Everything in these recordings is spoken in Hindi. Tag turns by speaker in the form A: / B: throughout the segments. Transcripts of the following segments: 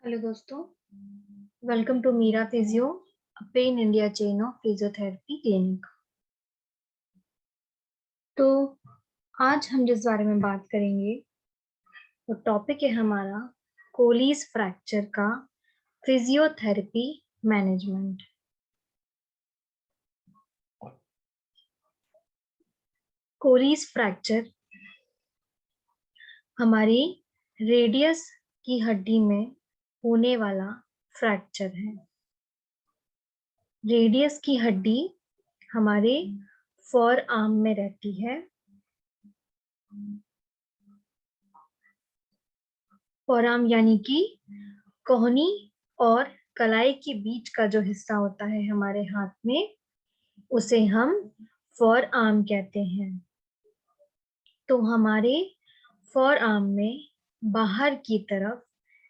A: हेलो दोस्तों, welcome to Meera physio, pan India chain of physiotherapy clinic. तो आज हम जिस बारे में बात करेंगे वो टॉपिक है हमारा कोलीज फ्रैक्चर का फिजियोथेरेपी मैनेजमेंट। कोलीज फ्रैक्चर हमारी रेडियस की हड्डी में होने वाला फ्रैक्चर है। रेडियस की हड्डी हमारे फोर आर्म में रहती है। फोरआर्म यानी कि कोहनी और कलाई के बीच का जो हिस्सा होता है हमारे हाथ में, उसे हम फोर आर्म कहते हैं। तो हमारे फोर आर्म में बाहर की तरफ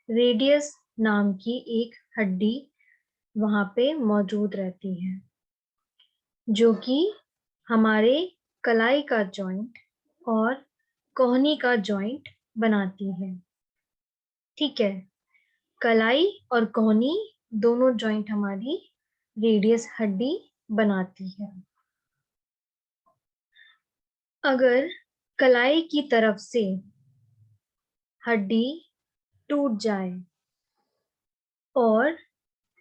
A: रेडियस नाम की एक हड्डी वहां पे मौजूद रहती है, जो कि हमारे कलाई का जॉइंट और कोहनी का जॉइंट बनाती है। ठीक है, कलाई और कोहनी दोनों जॉइंट हमारी रेडियस हड्डी बनाती है। अगर कलाई की तरफ से हड्डी टूट जाए और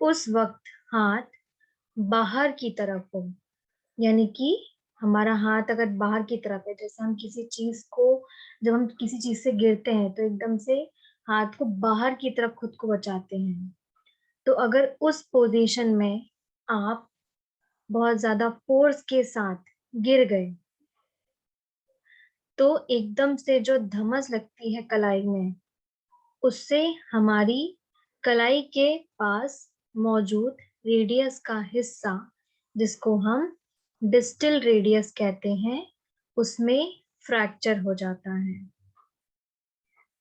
A: उस वक्त हाथ बाहर की तरफ हो, यानी कि हमारा हाथ अगर बाहर की तरफ है, जैसे हम किसी चीज को, जब हम किसी चीज से गिरते हैं तो एकदम से हाथ को बाहर की तरफ खुद को बचाते हैं। तो अगर उस पोजीशन में आप बहुत ज्यादा फोर्स के साथ गिर गए तो एकदम से जो धमस लगती है कलाई में, उससे हमारी कलाई के पास मौजूद रेडियस का हिस्सा, जिसको हम डिस्टल रेडियस कहते हैं, उसमें फ्रैक्चर हो जाता है,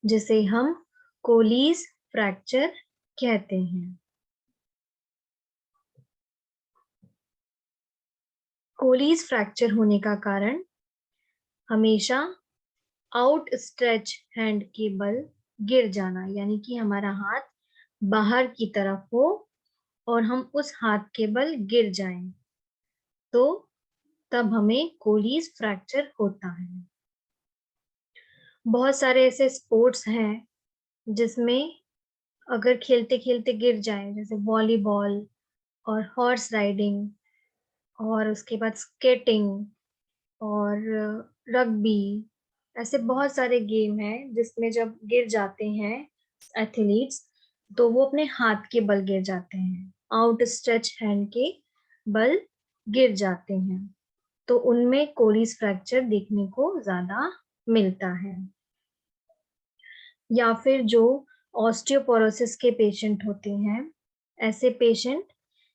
A: जिसे हम कोलीज फ्रैक्चर कहते हैं। कोलीज फ्रैक्चर होने का कारण हमेशा आउट स्ट्रेच हैंड के बल गिर जाना, यानी कि हमारा हाथ बाहर की तरफ हो और हम उस हाथ के बल गिर जाएं, तो तब हमें कोलीज फ्रैक्चर होता है। बहुत सारे ऐसे स्पोर्ट्स हैं जिसमें अगर खेलते खेलते गिर जाए, जैसे वॉलीबॉल और हॉर्स राइडिंग और उसके बाद स्केटिंग और रग्बी, ऐसे बहुत सारे गेम हैं जिसमें जब गिर जाते हैं एथलीट्स, तो वो अपने हाथ के बल गिर जाते हैं, आउट स्ट्रेच हैंड के बल गिर जाते हैं। तो उनमें कोलीज फ्रैक्चर देखने को ज्यादा मिलता है। या फिर जो ऑस्टियोपोरोसिस के पेशेंट होते हैं, ऐसे पेशेंट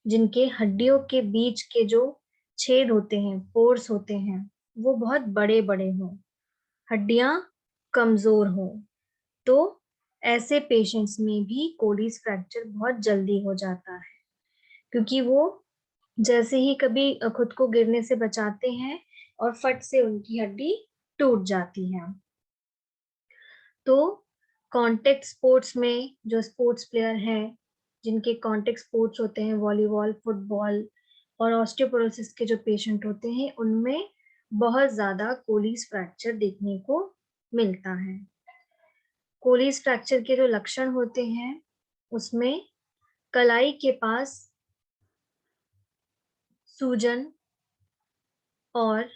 A: जिनके हड्डियों के बीच के जो छेद होते हैं, पोर्स होते हैं, वो बहुत बड़े बड़े हों, हड्डियां कमजोर हों, तो ऐसे पेशेंट्स में भी कोलीज फ्रैक्चर बहुत जल्दी हो जाता है, क्योंकि वो जैसे ही कभी खुद को गिरने से बचाते हैं और फट से उनकी हड्डी टूट जाती है। तो कांटेक्ट स्पोर्ट्स में जो स्पोर्ट्स प्लेयर हैं, जिनके कांटेक्ट स्पोर्ट्स होते हैं वॉलीबॉल, फुटबॉल और ऑस्टियोपोरोसिस के जो पेशेंट होते हैं, उनमें बहुत ज्यादा कोलीज फ्रैक्चर देखने को मिलता है। कोलीज फ्रैक्चर के जो लक्षण होते हैं, उसमें कलाई के पास सूजन और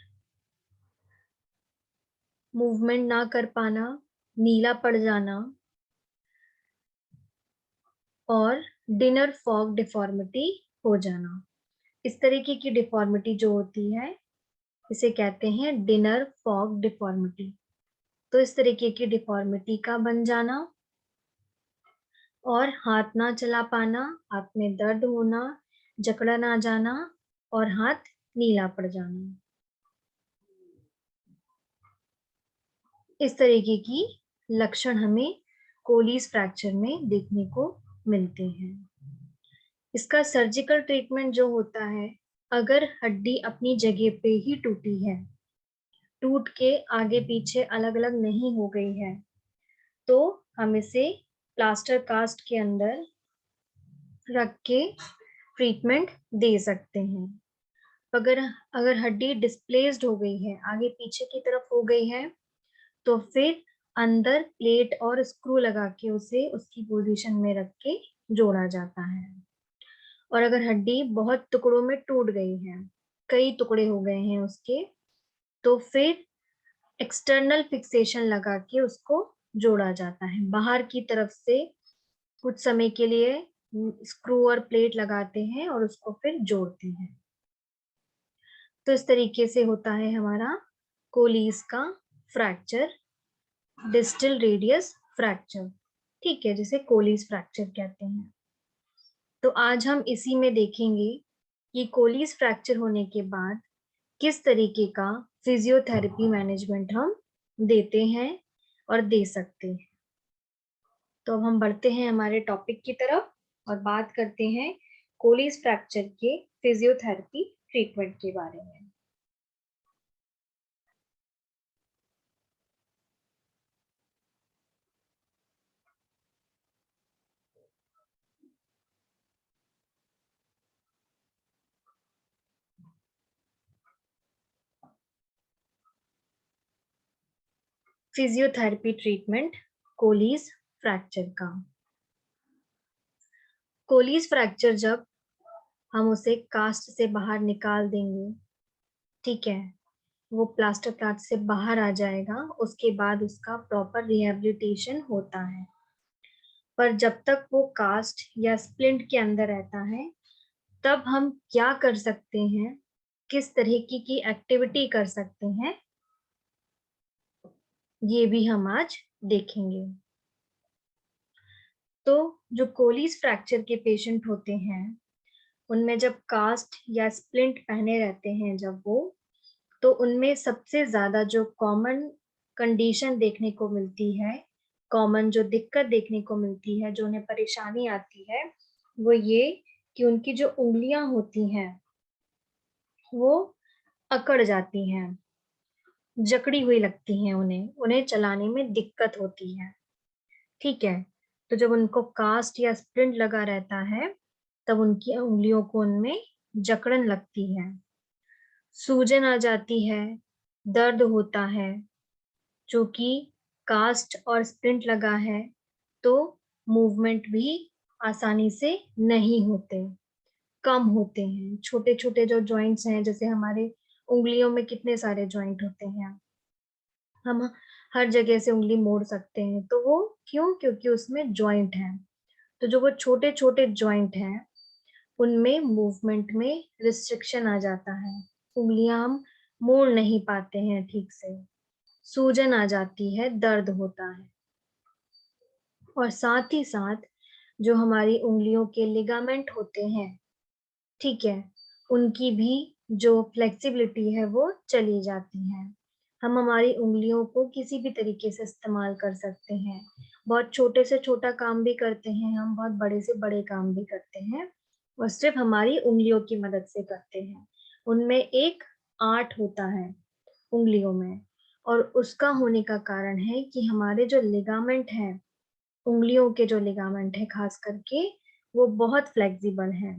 A: मूवमेंट ना कर पाना, नीला पड़ जाना और डिनर फॉग डिफॉर्मिटी हो जाना। इस तरीके की डिफॉर्मिटी जो होती है, इसे कहते हैं डिनर फॉग डिफॉर्मिटी। तो इस तरीके की डिफॉर्मिटी का बन जाना और हाथ ना चला पाना, हाथ में दर्द होना, जकड़ा ना जाना और हाथ नीला पड़ जाना, इस तरीके की लक्षण हमें कोलीज फ्रैक्चर में देखने को मिलते हैं। इसका सर्जिकल ट्रीटमेंट जो होता है, अगर हड्डी अपनी जगह पे ही टूटी है, टूट के आगे पीछे अलग अलग नहीं हो गई है, तो हम इसे प्लास्टर कास्ट के अंदर रख के ट्रीटमेंट दे सकते हैं। अगर अगर हड्डी डिस्प्लेस्ड हो गई है, आगे पीछे की तरफ हो गई है, तो फिर अंदर प्लेट और स्क्रू लगा के उसे उसकी पोजीशन में रख के जोड़ा जाता है। और अगर हड्डी बहुत टुकड़ों में टूट गई है, कई टुकड़े हो गए हैं उसके, तो फिर एक्सटर्नल फिक्सेशन लगा के उसको जोड़ा जाता है। बाहर की तरफ से कुछ समय के लिए स्क्रू और प्लेट लगाते हैं और उसको फिर जोड़ते हैं। तो इस तरीके से होता है हमारा कोलीज का फ्रैक्चर, डिस्टल रेडियस फ्रैक्चर, ठीक है, जिसे कोलीज फ्रैक्चर कहते हैं। तो आज हम इसी में देखेंगे कि कोलीज फ्रैक्चर होने के बाद किस तरीके का फिजियोथेरेपी मैनेजमेंट हम देते हैं और दे सकते हैं। तो अब हम बढ़ते हैं हमारे टॉपिक की तरफ और बात करते हैं कोलीज फ्रैक्चर के फिजियोथेरेपी ट्रीटमेंट के बारे में। फिजियोथेरेपी ट्रीटमेंट कोलीज फ्रैक्चर का। कोलीज फ्रैक्चर जब हम उसे कास्ट से बाहर निकाल देंगे, ठीक है, वो प्लास्टर कास्ट से बाहर आ जाएगा, उसके बाद उसका प्रॉपर रिहेबिलिटेशन होता है। पर जब तक वो कास्ट या स्प्लिंट के अंदर रहता है, तब हम क्या कर सकते हैं, किस तरह की एक्टिविटी कर सकते हैं, ये भी हम आज देखेंगे। तो जो कोलीज फ्रैक्चर के पेशेंट होते हैं, उनमें जब कास्ट या स्प्लिंट पहने रहते हैं जब वो, तो उनमें सबसे ज्यादा जो कॉमन कंडीशन देखने को मिलती है, कॉमन जो दिक्कत देखने को मिलती है, जो उन्हें परेशानी आती है, वो ये कि उनकी जो उंगलियां होती हैं वो अकड़ जाती हैं, जकड़ी हुई लगती हैं, उन्हें उन्हें चलाने में दिक्कत होती है, ठीक है। तो जब उनको कास्ट या स्प्लिंट लगा रहता है, तब उनकी उंगलियों को उनमें जकड़न लगती है, सूजन आ जाती है, दर्द होता है। चूंकि कास्ट और स्प्लिंट लगा है, तो मूवमेंट भी आसानी से नहीं होते, कम होते हैं। छोटे छोटे जो जॉइंट्स हैं, जैसे हमारे उंगलियों में कितने सारे जॉइंट होते हैं, हम हर जगह से उंगली मोड़ सकते हैं, तो वो क्यों? क्योंकि उसमें जॉइंट है। तो जो वो छोटे छोटे जॉइंट हैं, उनमें मूवमेंट में रिस्ट्रिक्शन आ जाता है, उंगलियां हम मोड़ नहीं पाते हैं ठीक से, सूजन आ जाती है, दर्द होता है। और साथ ही साथ जो हमारी उंगलियों के लिगामेंट होते हैं, ठीक है, उनकी भी जो फ्लेक्सिबिलिटी है वो चली जाती है। हम हमारी उंगलियों को किसी भी तरीके से इस्तेमाल कर सकते हैं, बहुत छोटे से छोटा काम भी करते हैं हम, बहुत बड़े से बड़े काम भी करते हैं, और सिर्फ हमारी उंगलियों की मदद से करते हैं। उनमें एक आर्ट होता है उंगलियों में, और उसका होने का कारण है कि हमारे जो लिगामेंट हैं, उंगलियों के जो लिगामेंट है खास करके, वो बहुत फ्लेक्सिबल हैं।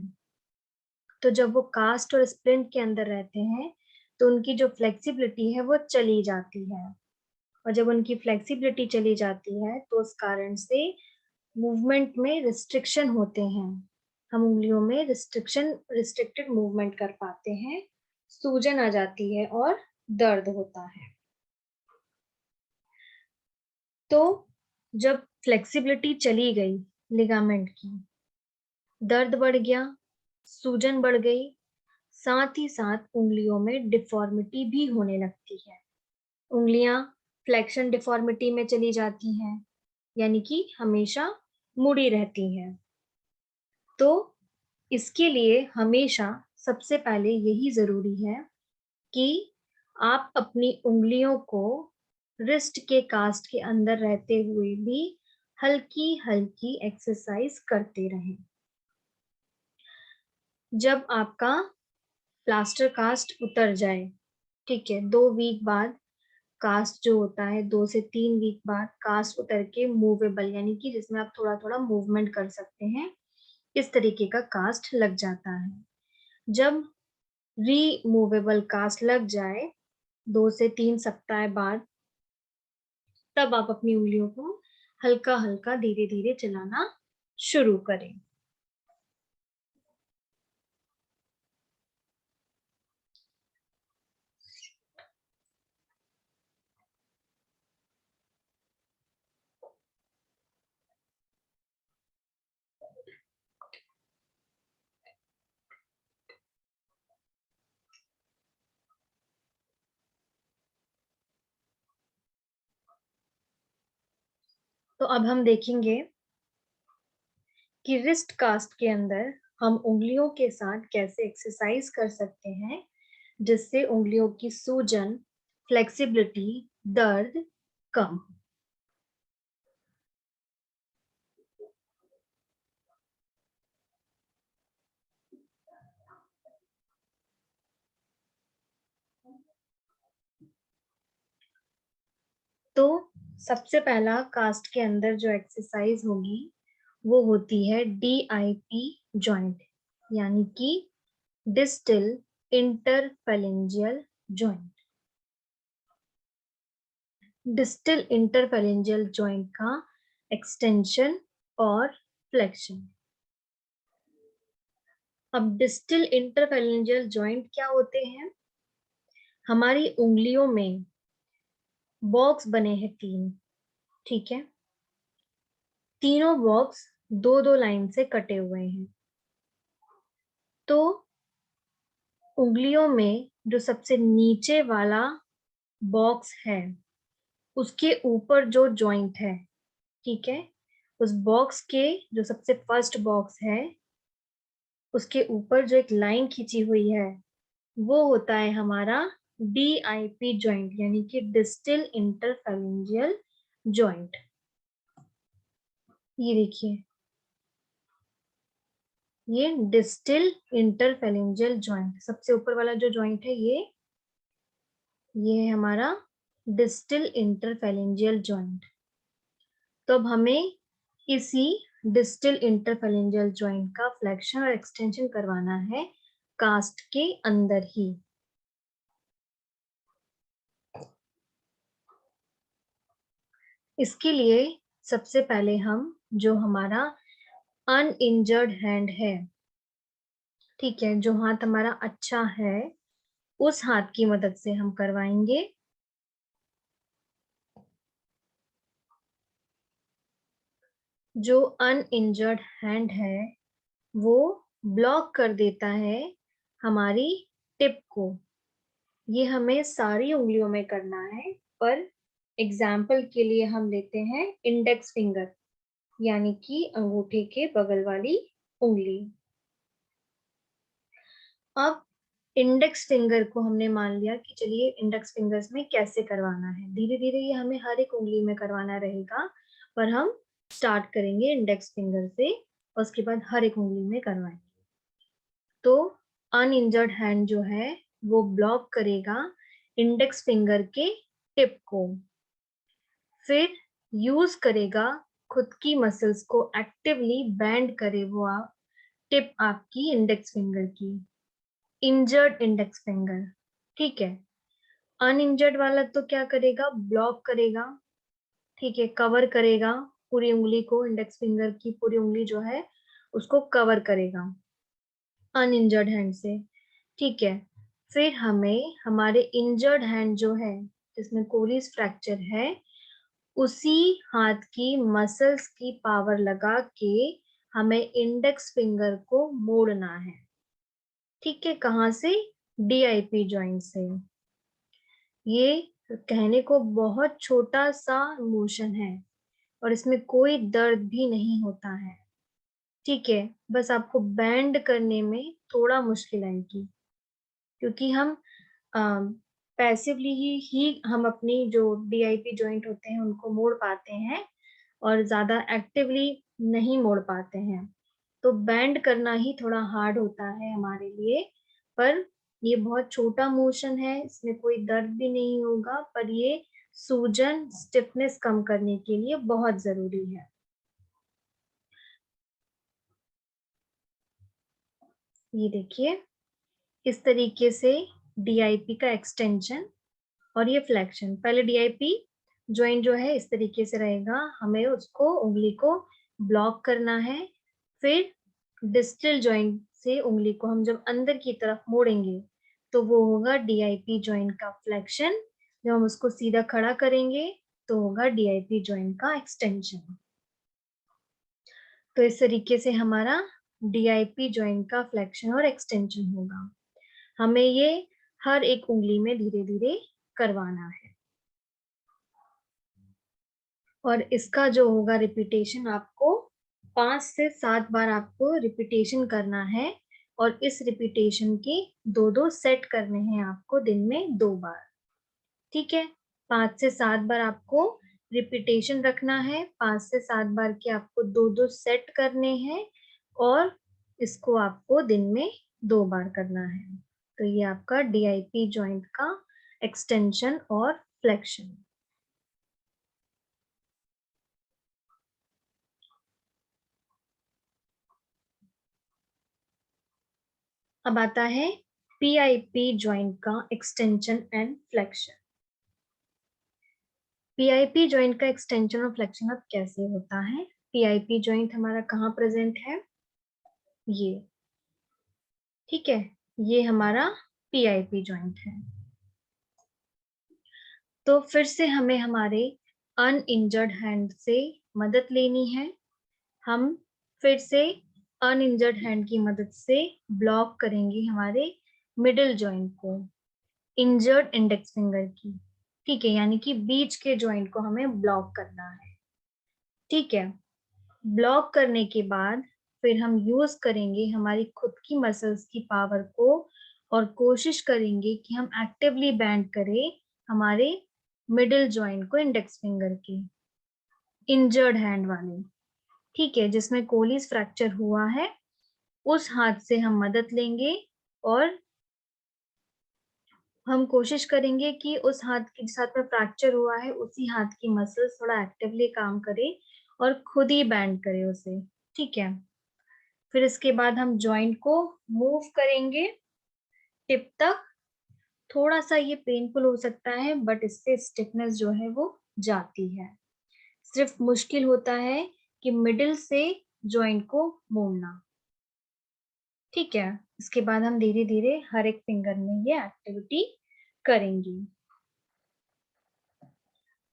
A: तो जब वो कास्ट और स्प्लिंट के अंदर रहते हैं, तो उनकी जो फ्लेक्सिबिलिटी है वो चली जाती है, और जब उनकी फ्लेक्सिबिलिटी चली जाती है, तो उस कारण से मूवमेंट में रिस्ट्रिक्शन होते हैं, हम उंगलियों में रिस्ट्रिक्टेड मूवमेंट कर पाते हैं, सूजन आ जाती है और दर्द होता है। तो जब फ्लेक्सिबिलिटी चली गई लिगामेंट की, दर्द बढ़ गया, सूजन बढ़ गई, साथ ही साथ उंगलियों में डिफॉर्मिटी भी होने लगती है, उंगलियां फ्लेक्शन डिफॉर्मिटी में चली जाती हैं, यानी कि हमेशा मुड़ी रहती हैं। तो इसके लिए हमेशा सबसे पहले यही जरूरी है कि आप अपनी उंगलियों को रिस्ट के कास्ट के अंदर रहते हुए भी हल्की हल्की एक्सरसाइज करते रहें। जब आपका प्लास्टर कास्ट उतर जाए, ठीक है, 2 वीक बाद कास्ट जो होता है 2 से 3 वीक बाद कास्ट उतर के मूवेबल यानी कि जिसमें आप थोड़ा थोड़ा मूवमेंट कर सकते हैं, इस तरीके का कास्ट लग जाता है। जब रीमूवेबल कास्ट लग जाए 2 से 3 सप्ताह बाद, तब आप अपनी उंगलियों को हल्का हल्का धीरे धीरे चलाना शुरू करें। तो अब हम देखेंगे कि रिस्ट कास्ट के अंदर हम उंगलियों के साथ कैसे एक्सरसाइज कर सकते हैं, जिससे उंगलियों की सूजन, फ्लेक्सिबिलिटी, दर्द कम हो। तो सबसे पहला कास्ट के अंदर जो एक्सरसाइज होगी वो होती है DIP जॉइंट, यानी कि distal interphalangeal joint. Distal interphalangeal joint का एक्सटेंशन और फ्लेक्शन। अब डिस्टल इंटरफेरेंजियल जॉइंट क्या होते हैं? हमारी उंगलियों में बॉक्स बने हैं 3, ठीक है। तीनों बॉक्स 2-2 लाइन से कटे हुए हैं। तो उंगलियों में जो सबसे नीचे वाला बॉक्स है उसके ऊपर जो जॉइंट है, ठीक है, उस बॉक्स के जो सबसे फर्स्ट बॉक्स है उसके ऊपर जो एक लाइन खींची हुई है वो होता है हमारा DIP जॉइंट, यानी कि डिस्टल इंटरफेरेंजियल जॉइंट। ये देखिए, ये डिस्टल इंटरफेरेंजियल जॉइंट, सबसे ऊपर वाला जो जॉइंट है ये है हमारा डिस्टल इंटरफेरेंजियल जॉइंट। तो अब हमें इसी डिस्टल इंटरफेरेंजियल जॉइंट का फ्लेक्शन और एक्सटेंशन करवाना है कास्ट के अंदर ही। इसके लिए सबसे पहले हम जो हमारा अनइंजर्ड हैंड है, ठीक है, जो हाथ हमारा अच्छा है उस हाथ की मदद से हम करवाएंगे। जो अनइंजर्ड हैंड है वो ब्लॉक कर देता है हमारी टिप को। ये हमें सारी उंगलियों में करना है, पर एग्जाम्पल के लिए हम लेते हैं इंडेक्स फिंगर, यानी कि अंगूठे के बगल वाली उंगली। अब इंडेक्स फिंगर को हमने मान लिया कि चलिए इंडेक्स फिंगर्स में कैसे करवाना है। धीरे धीरे ये हमें हर एक उंगली में करवाना रहेगा, पर हम स्टार्ट करेंगे इंडेक्स फिंगर से और उसके बाद हर एक उंगली में करवाएंगे। तो अनइंजर्ड हैंड जो है वो ब्लॉक करेगा इंडेक्स फिंगर के टिप को, फिर यूज करेगा खुद की मसल्स को एक्टिवली बैंड करे वो टिप आपकी इंडेक्स फिंगर की। इंजर्ड इंडेक्स फिंगर, ठीक है। अनइंजर्ड वाला तो क्या करेगा? ब्लॉक करेगा, ठीक है, कवर करेगा पूरी उंगली को, इंडेक्स फिंगर की पूरी उंगली जो है उसको कवर करेगा अनइंजर्ड हैंड से, ठीक है। फिर हमें हमारे इंजर्ड हैंड जो है जिसमें कोलिस फ्रैक्चर है उसी हाथ की मसल्स की पावर लगा के हमें इंडेक्स फिंगर को मोड़ना है, ठीक है। कहाँ से? DIP जॉइंट से। ये कहने को बहुत छोटा सा मोशन है और इसमें कोई दर्द भी नहीं होता है, ठीक है। बस आपको बैंड करने में थोड़ा मुश्किल आएगी, क्योंकि हम पैसिवली ही हम अपनी जो DIP जॉइंट होते हैं उनको मोड़ पाते हैं और ज्यादा एक्टिवली नहीं मोड़ पाते हैं। तो बैंड करना ही थोड़ा हार्ड होता है हमारे लिए, पर ये बहुत छोटा मोशन है, इसमें कोई दर्द भी नहीं होगा, पर ये सूजन, स्टिफनेस कम करने के लिए बहुत जरूरी है। ये देखिए, इस तरीके से डीआईपी का एक्सटेंशन और ये फ्लेक्शन। पहले डीआईपी ज्वाइंट जो है इस तरीके से रहेगा, हमें उसको उंगली को ब्लॉक करना है। फिर डिस्टल ज्वाइंट से उंगली को हम जब अंदर की तरफ मोड़ेंगे तो वो होगा डीआईपी ज्वाइंट का फ्लेक्शन। जब हम उसको सीधा खड़ा करेंगे तो होगा डीआईपी ज्वाइंट का एक्सटेंशन। तो इस तरीके से हमारा डीआईपी ज्वाइंट का फ्लेक्शन और एक्सटेंशन होगा। हमें ये हर एक उंगली में धीरे धीरे करवाना है। और इसका जो होगा रिपीटेशन, आपको 5 से 7 बार आपको रिपीटेशन करना है। और इस रिपीटेशन के 2-2 सेट करने हैं आपको दिन में 2 बार। ठीक है, 5 से 7 बार आपको रिपीटेशन रखना है, 5 से 7 बार के आपको 2-2 सेट करने हैं और इसको आपको दिन में 2 बार करना है। तो ये आपका डीआईपी जॉइंट का एक्सटेंशन और फ्लेक्शन। अब आता है पीआईपी जॉइंट का extension and flexion. PIP joint का एक्सटेंशन और फ्लेक्शन अब कैसे होता है? पीआईपी जॉइंट हमारा कहाँ प्रेजेंट है? ये, ठीक है, ये हमारा पीआईपी जॉइंट है। तो फिर से हमें हमारे अनइंजर्ड हैंड से मदद लेनी है। हम फिर से अनइंजर्ड हैंड की मदद से ब्लॉक करेंगे हमारे मिडिल जॉइंट को, इंजर्ड इंडेक्स फिंगर की। ठीक है, यानी कि बीच के जॉइंट को हमें ब्लॉक करना है। ठीक है, ब्लॉक करने के बाद फिर हम यूज करेंगे हमारी खुद की मसल्स की पावर को और कोशिश करेंगे कि हम एक्टिवली बैंड करें हमारे मिडिल जॉइंट को, इंडेक्स फिंगर की, इंजर्ड हैंड वाले। ठीक है, जिसमें कोलिस फ्रैक्चर हुआ है उस हाथ से हम मदद लेंगे और हम कोशिश करेंगे कि उस हाथ के साथ में फ्रैक्चर हुआ है उसी हाथ की मसल्स थोड़ा एक्टिवली काम करे और खुद ही बैंड करे उसे। ठीक है, फिर इसके बाद हम जॉइंट को मूव करेंगे टिप तक। थोड़ा सा ये पेनफुल हो सकता है बट इससे स्टिफनेस जो है वो जाती है। सिर्फ मुश्किल होता है कि मिडिल से जॉइंट को मोड़ना। ठीक है, इसके बाद हम धीरे धीरे हर एक फिंगर में ये एक्टिविटी करेंगे।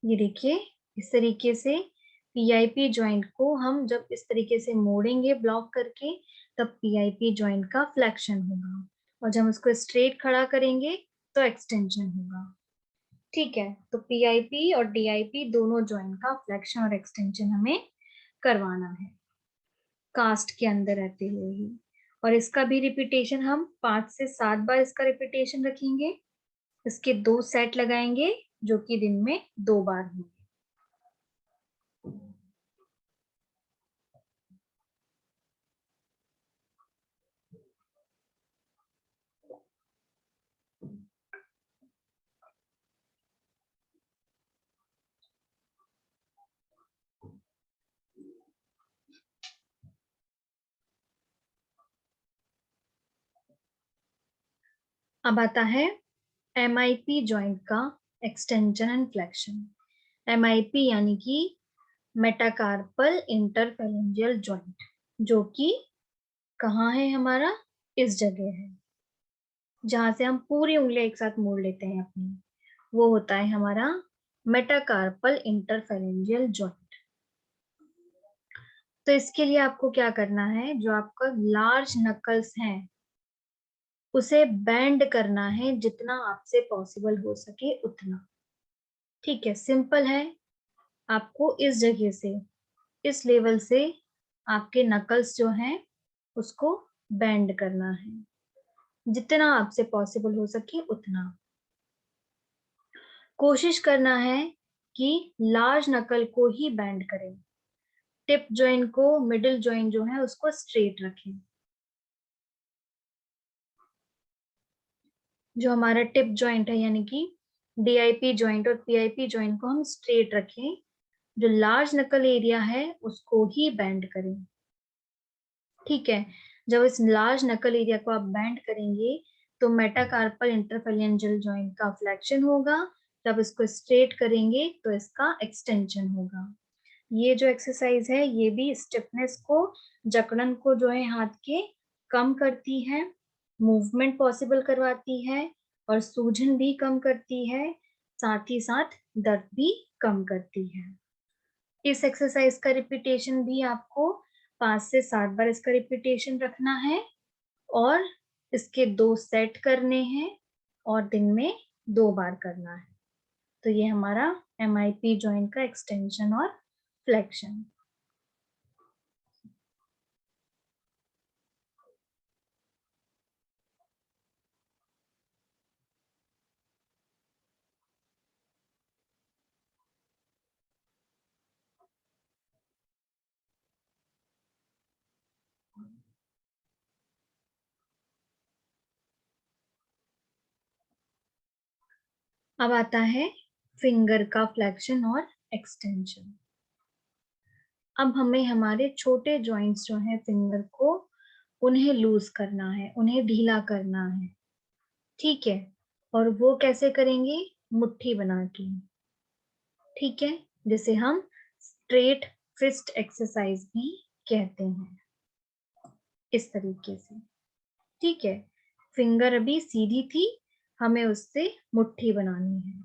A: ये देखिए, इस तरीके से पीआईपी जॉइंट को हम जब इस तरीके से मोड़ेंगे ब्लॉक करके तब पीआईपी जॉइंट का फ्लेक्शन होगा और जब हम उसको स्ट्रेट खड़ा करेंगे तो एक्सटेंशन होगा। ठीक है, तो पीआईपी और डीआईपी दोनों जॉइंट का फ्लेक्शन और एक्सटेंशन हमें करवाना है कास्ट के अंदर रहते हुए ही। और इसका भी रिपीटेशन हम 5 से 7 बार इसका रिपीटेशन रखेंगे। इसके 2 सेट लगाएंगे जो कि दिन में 2 बार होंगे। अब आता है एमआईपी जॉइंट का एक्सटेंशन एंड फ्लेक्शन। एमआईपी यानी कि मेटाकार्पल इंटरफेरेंजियल जॉइंट, जो कि कहाँ है हमारा? इस जगह है जहां से हम पूरी उंगलियां एक साथ मोड़ लेते हैं अपनी, वो होता है हमारा मेटाकार्पल इंटरफेरेंजियल जॉइंट। तो इसके लिए आपको क्या करना है, जो आपका लार्ज नकल्स हैं उसे बैंड करना है जितना आपसे पॉसिबल हो सके उतना। ठीक है, सिंपल है। आपको इस जगह से, इस लेवल से आपके नकल्स जो हैं उसको बैंड करना है जितना आपसे पॉसिबल हो सके उतना। कोशिश करना है कि लार्ज नकल को ही बैंड करें, टिप जॉइंट को, मिडिल जॉइंट जो है उसको स्ट्रेट रखें। जो हमारा टिप जॉइंट है यानी कि DIP जॉइंट और PIP जॉइंट को हम स्ट्रेट रखें, जो लार्ज नकल एरिया है उसको ही बेंड करें। ठीक है, जब इस लार्ज नकल एरिया को आप बेंड करेंगे तो मेटाकार्पल इंटरफेरेंजियल जॉइंट का फ्लेक्शन होगा, जब इसको स्ट्रेट करेंगे तो इसका एक्सटेंशन होगा। ये जो एक्सरसाइज है ये भी स्टिफनेस को, जकड़न को जो है हाथ के कम करती है, मूवमेंट पॉसिबल करवाती है और सूजन भी कम करती है, साथ ही साथ दर्द भी कम करती है। इस एक्सरसाइज का रिपीटेशन भी आपको 5 से 7 बार इसका रिपीटेशन रखना है और इसके 2 सेट करने हैं और दिन में 2 बार करना है। तो ये हमारा MIP जॉइंट का एक्सटेंशन और फ्लेक्शन। अब आता है फिंगर का फ्लेक्शन और एक्सटेंशन। अब हमें हमारे छोटे जॉइंट्स जो हैं फिंगर को, उन्हें लूज करना है, उन्हें ढीला करना है। ठीक है, और वो कैसे करेंगे? मुट्ठी बना के। ठीक है, जिसे हम स्ट्रेट फिस्ट एक्सरसाइज भी कहते हैं, इस तरीके से। ठीक है, फिंगर अभी सीधी थी, हमें उससे मुट्ठी बनानी है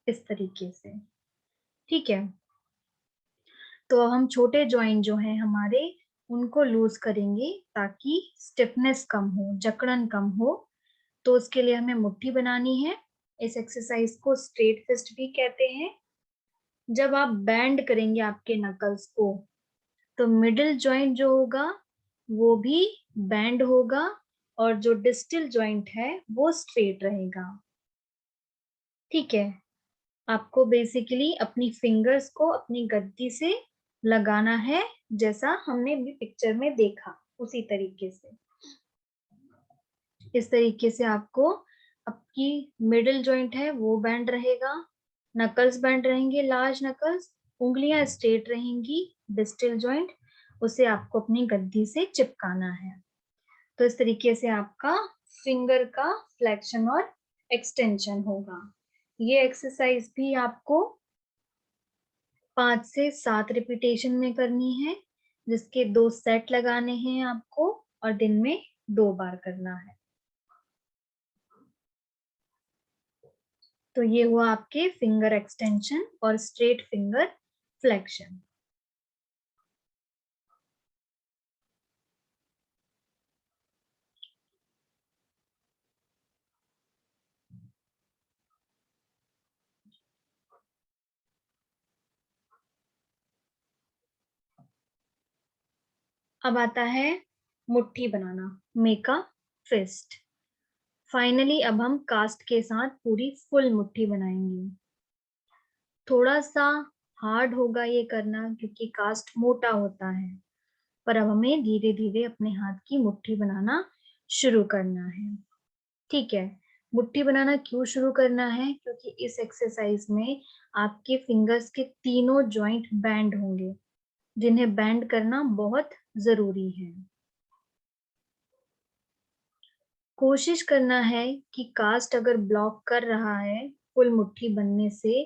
A: इस तरीके से। ठीक है, तो अब हम छोटे जॉइंट जो हैं हमारे, उनको लूज करेंगे ताकि स्टिफनेस कम हो, जकड़न कम हो। तो उसके लिए हमें मुट्ठी बनानी है। इस एक्सरसाइज को स्ट्रेट फिस्ट भी कहते हैं। जब आप बैंड करेंगे आपके नकल्स को तो मिडिल जॉइंट जो होगा वो भी बैंड होगा और जो डिस्टल जॉइंट है वो स्ट्रेट रहेगा। ठीक है, आपको बेसिकली अपनी फिंगर्स को अपनी गद्दी से लगाना है, जैसा हमने भी पिक्चर में देखा उसी तरीके से। इस तरीके से आपको आपकी मिडिल जॉइंट है वो बैंड रहेगा, नकल्स बैंड रहेंगे, लार्ज नकल्स, उंगलियां स्ट्रेट रहेंगी, डिस्टल जॉइंट उसे आपको अपनी गद्दी से चिपकाना है। तो इस तरीके से आपका फिंगर का फ्लेक्शन और एक्सटेंशन होगा। ये एक्सरसाइज भी आपको 5 से 7 रिपीटेशन में करनी है, जिसके 2 सेट लगाने हैं आपको और दिन में 2 बार करना है। तो ये हुआ आपके फिंगर एक्सटेंशन और स्ट्रेट फिंगर फ्लेक्शन। अब आता है मुट्ठी बनाना, मेक अ फिस्ट। फाइनली अब हम कास्ट के साथ पूरी फुल मुट्ठी बनाएंगे। थोड़ा सा हार्ड होगा ये करना क्योंकि कास्ट मोटा होता है, पर अब हमें धीरे धीरे अपने हाथ की मुट्ठी बनाना शुरू करना है। ठीक है, मुट्ठी बनाना क्यों शुरू करना है? क्योंकि इस एक्सरसाइज में आपके फिंगर्स के तीनों जॉइंट बैंड होंगे, जिन्हें बैंड करना बहुत जरूरी है। कोशिश करना है कि कास्ट अगर ब्लॉक कर रहा है फुल मुट्ठी बनने से,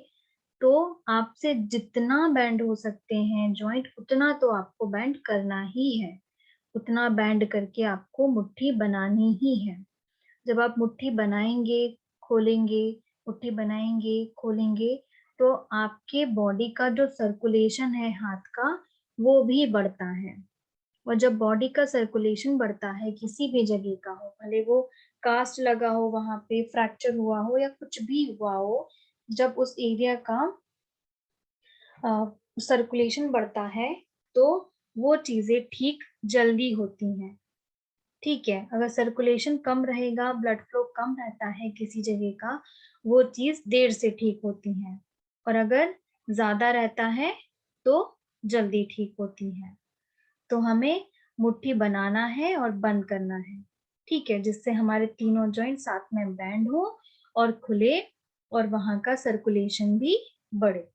A: तो आपसे जितना बैंड हो सकते हैं जॉइंट उतना तो आपको बैंड करना ही है, उतना बैंड करके आपको मुट्ठी बनानी ही है। जब आप मुट्ठी बनाएंगे, खोलेंगे, मुट्ठी बनाएंगे, खोलेंगे, तो आपके बॉडी का जो सर्कुलेशन है हाथ का वो भी बढ़ता है। और जब बॉडी का सर्कुलेशन बढ़ता है किसी भी जगह का हो, भले वो कास्ट लगा हो, वहां पे फ्रैक्चर हुआ हो या कुछ भी हुआ हो, जब उस एरिया का सर्कुलेशन बढ़ता है तो वो चीजें ठीक जल्दी होती हैं। ठीक है, अगर सर्कुलेशन कम रहेगा, ब्लड फ्लो कम रहता है किसी जगह का, वो चीज देर से ठीक होती है, और अगर ज्यादा रहता है तो जल्दी ठीक होती है। तो हमें मुट्ठी बनाना है और बंद करना है। ठीक है, जिससे हमारे तीनों जॉइंट साथ में बैंड हो और खुले और वहां का सर्कुलेशन भी बढ़े।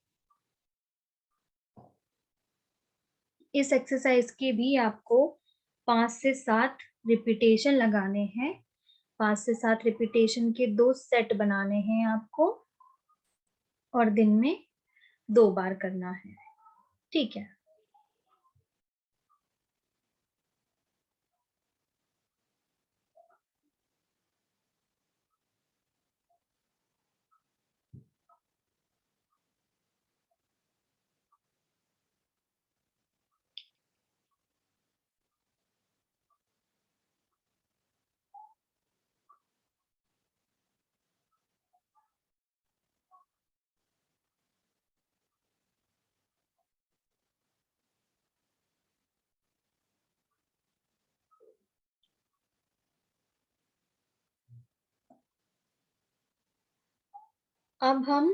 A: इस एक्सरसाइज के भी आपको 5 से 7 रिपीटेशन लगाने हैं। 5 से 7 रिपीटेशन के 2 सेट बनाने हैं आपको, और दिन में 2 बार करना है। ठीक है। अब हम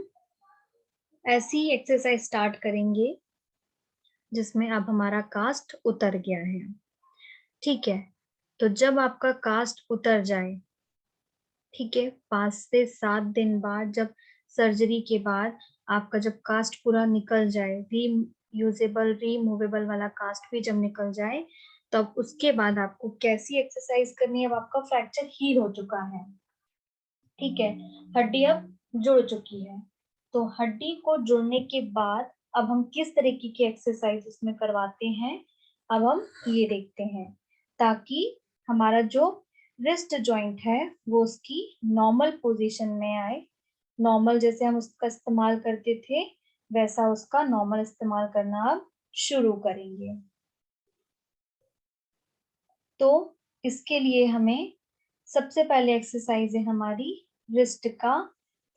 A: ऐसी एक्सरसाइज स्टार्ट करेंगे जिसमें अब हमारा कास्ट उतर गया है। ठीक है, तो जब आपका कास्ट उतर जाए, ठीक है, 5 से 7 दिन बाद, जब सर्जरी के बाद आपका जब कास्ट पूरा निकल जाए, रीयूजेबल रिमूवेबल वाला कास्ट भी जब निकल जाए, तब उसके बाद आपको कैसी एक्सरसाइज करनी है। अब आपका फ्रैक्चर हील हो चुका है, ठीक है, हड्डी अब जुड़ चुकी है। तो हड्डी को जुड़ने के बाद अब हम किस तरीके की एक्सरसाइज इसमें करवाते हैं, अब हम ये देखते हैं, ताकि हमारा जो रिस्ट जॉइंट है वो उसकी नॉर्मल पोजीशन में आए। नॉर्मल जैसे हम उसका इस्तेमाल करते थे वैसा उसका नॉर्मल इस्तेमाल करना अब शुरू करेंगे। तो इसके लिए हमें सबसे पहले एक्सरसाइज है हमारी रिस्ट का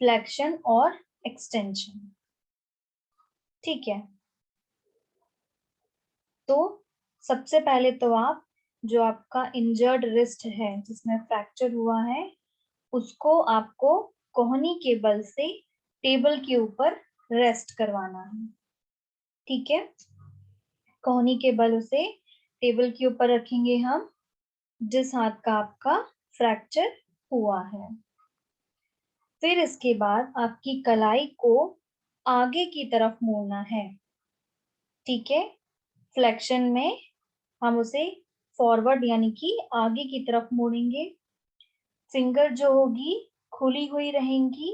A: फ्लेक्शन और एक्सटेंशन। ठीक है, तो सबसे पहले तो आप जो आपका इंजर्ड रिस्ट है जिसमें फ्रैक्चर हुआ है उसको आपको कोहनी के बल से टेबल के ऊपर रेस्ट करवाना है। ठीक है, कोहनी के बल उसे टेबल के ऊपर रखेंगे हम जिस हाथ का आपका फ्रैक्चर हुआ है। फिर इसके बाद आपकी कलाई को आगे की तरफ मोड़ना है। ठीक है, फ्लेक्शन में हम उसे फॉरवर्ड यानी कि आगे की तरफ मोड़ेंगे। फिंगर जो होगी खुली हुई रहेंगी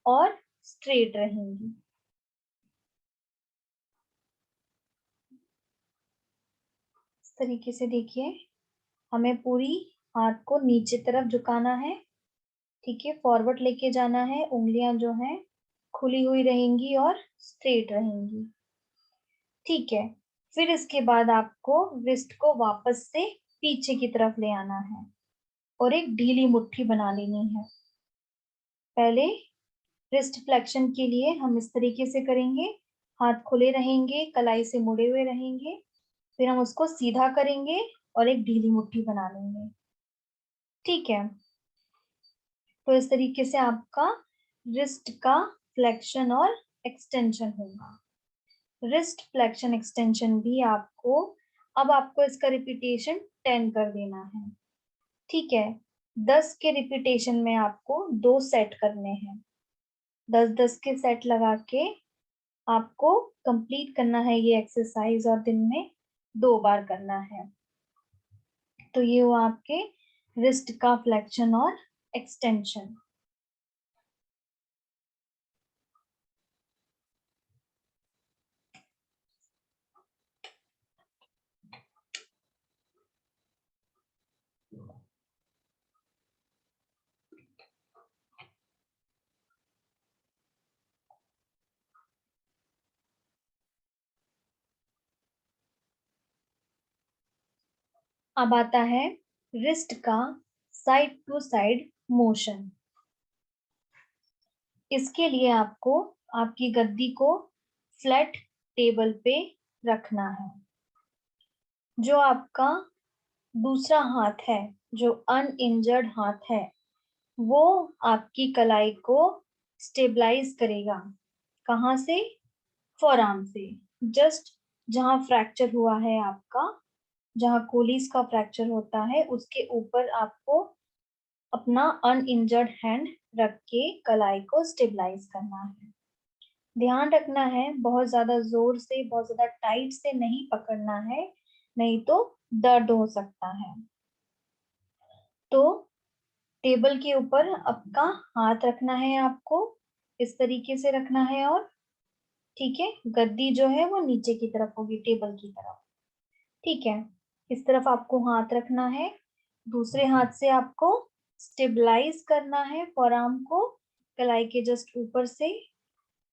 A: और स्ट्रेट रहेंगी। इस तरीके से देखिए, हमें पूरी हाथ को नीचे तरफ झुकाना है। ठीक है, फॉरवर्ड लेके जाना है, उंगलियां जो हैं खुली हुई रहेंगी और स्ट्रेट रहेंगी। ठीक है, फिर इसके बाद आपको रिस्ट को वापस से पीछे की तरफ ले आना है और एक ढीली मुट्ठी बना लेनी है। पहले रिस्ट फ्लेक्शन के लिए हम इस तरीके से करेंगे, हाथ खुले रहेंगे, कलाई से मुड़े हुए रहेंगे, फिर हम उसको सीधा करेंगे और एक ढीली मुट्ठी बना लेंगे। ठीक है, तो इस तरीके से आपका रिस्ट का फ्लेक्शन और एक्सटेंशन होगा। रिस्ट फ्लेक्शन एक्सटेंशन भी आपको, अब आपको इसका रिपीटेशन 10 कर देना है। ठीक है, 10 के रिपीटेशन में आपको 2 सेट करने हैं। 10-10 के सेट लगा के आपको कंप्लीट करना है ये एक्सरसाइज और दिन में 2 बार करना है। तो ये हुआ आपके रिस्ट का फ्लेक्शन और एक्सटेंशन। अब आता है रिस्ट का साइड टू साइड मोशन। इसके लिए आपको आपकी गद्दी को फ्लैट टेबल पे रखना है। जो आपका दूसरा हाथ है, जो अनइंजर्ड हाथ है, वो आपकी कलाई को स्टेबलाइज करेगा। कहाँ से? फोरआर्म से। जस्ट जहां फ्रैक्चर हुआ है आपका, जहां कोलिस का फ्रैक्चर होता है उसके ऊपर आपको अपना अनइंजर्ड हैंड रख के कलाई को स्टेबलाइज करना है। ध्यान रखना है बहुत ज्यादा जोर से, बहुत ज्यादा टाइट से नहीं पकड़ना है, नहीं तो दर्द हो सकता है। तो टेबल के ऊपर आपका हाथ रखना है, आपको इस तरीके से रखना है, और ठीक है, गद्दी जो है वो नीचे की तरफ होगी, टेबल की तरफ। ठीक है, इस तरफ आपको हाथ रखना है, दूसरे हाथ से आपको स्टेबलाइज करना है फॉरआर्म को कलाई के जस्ट ऊपर से।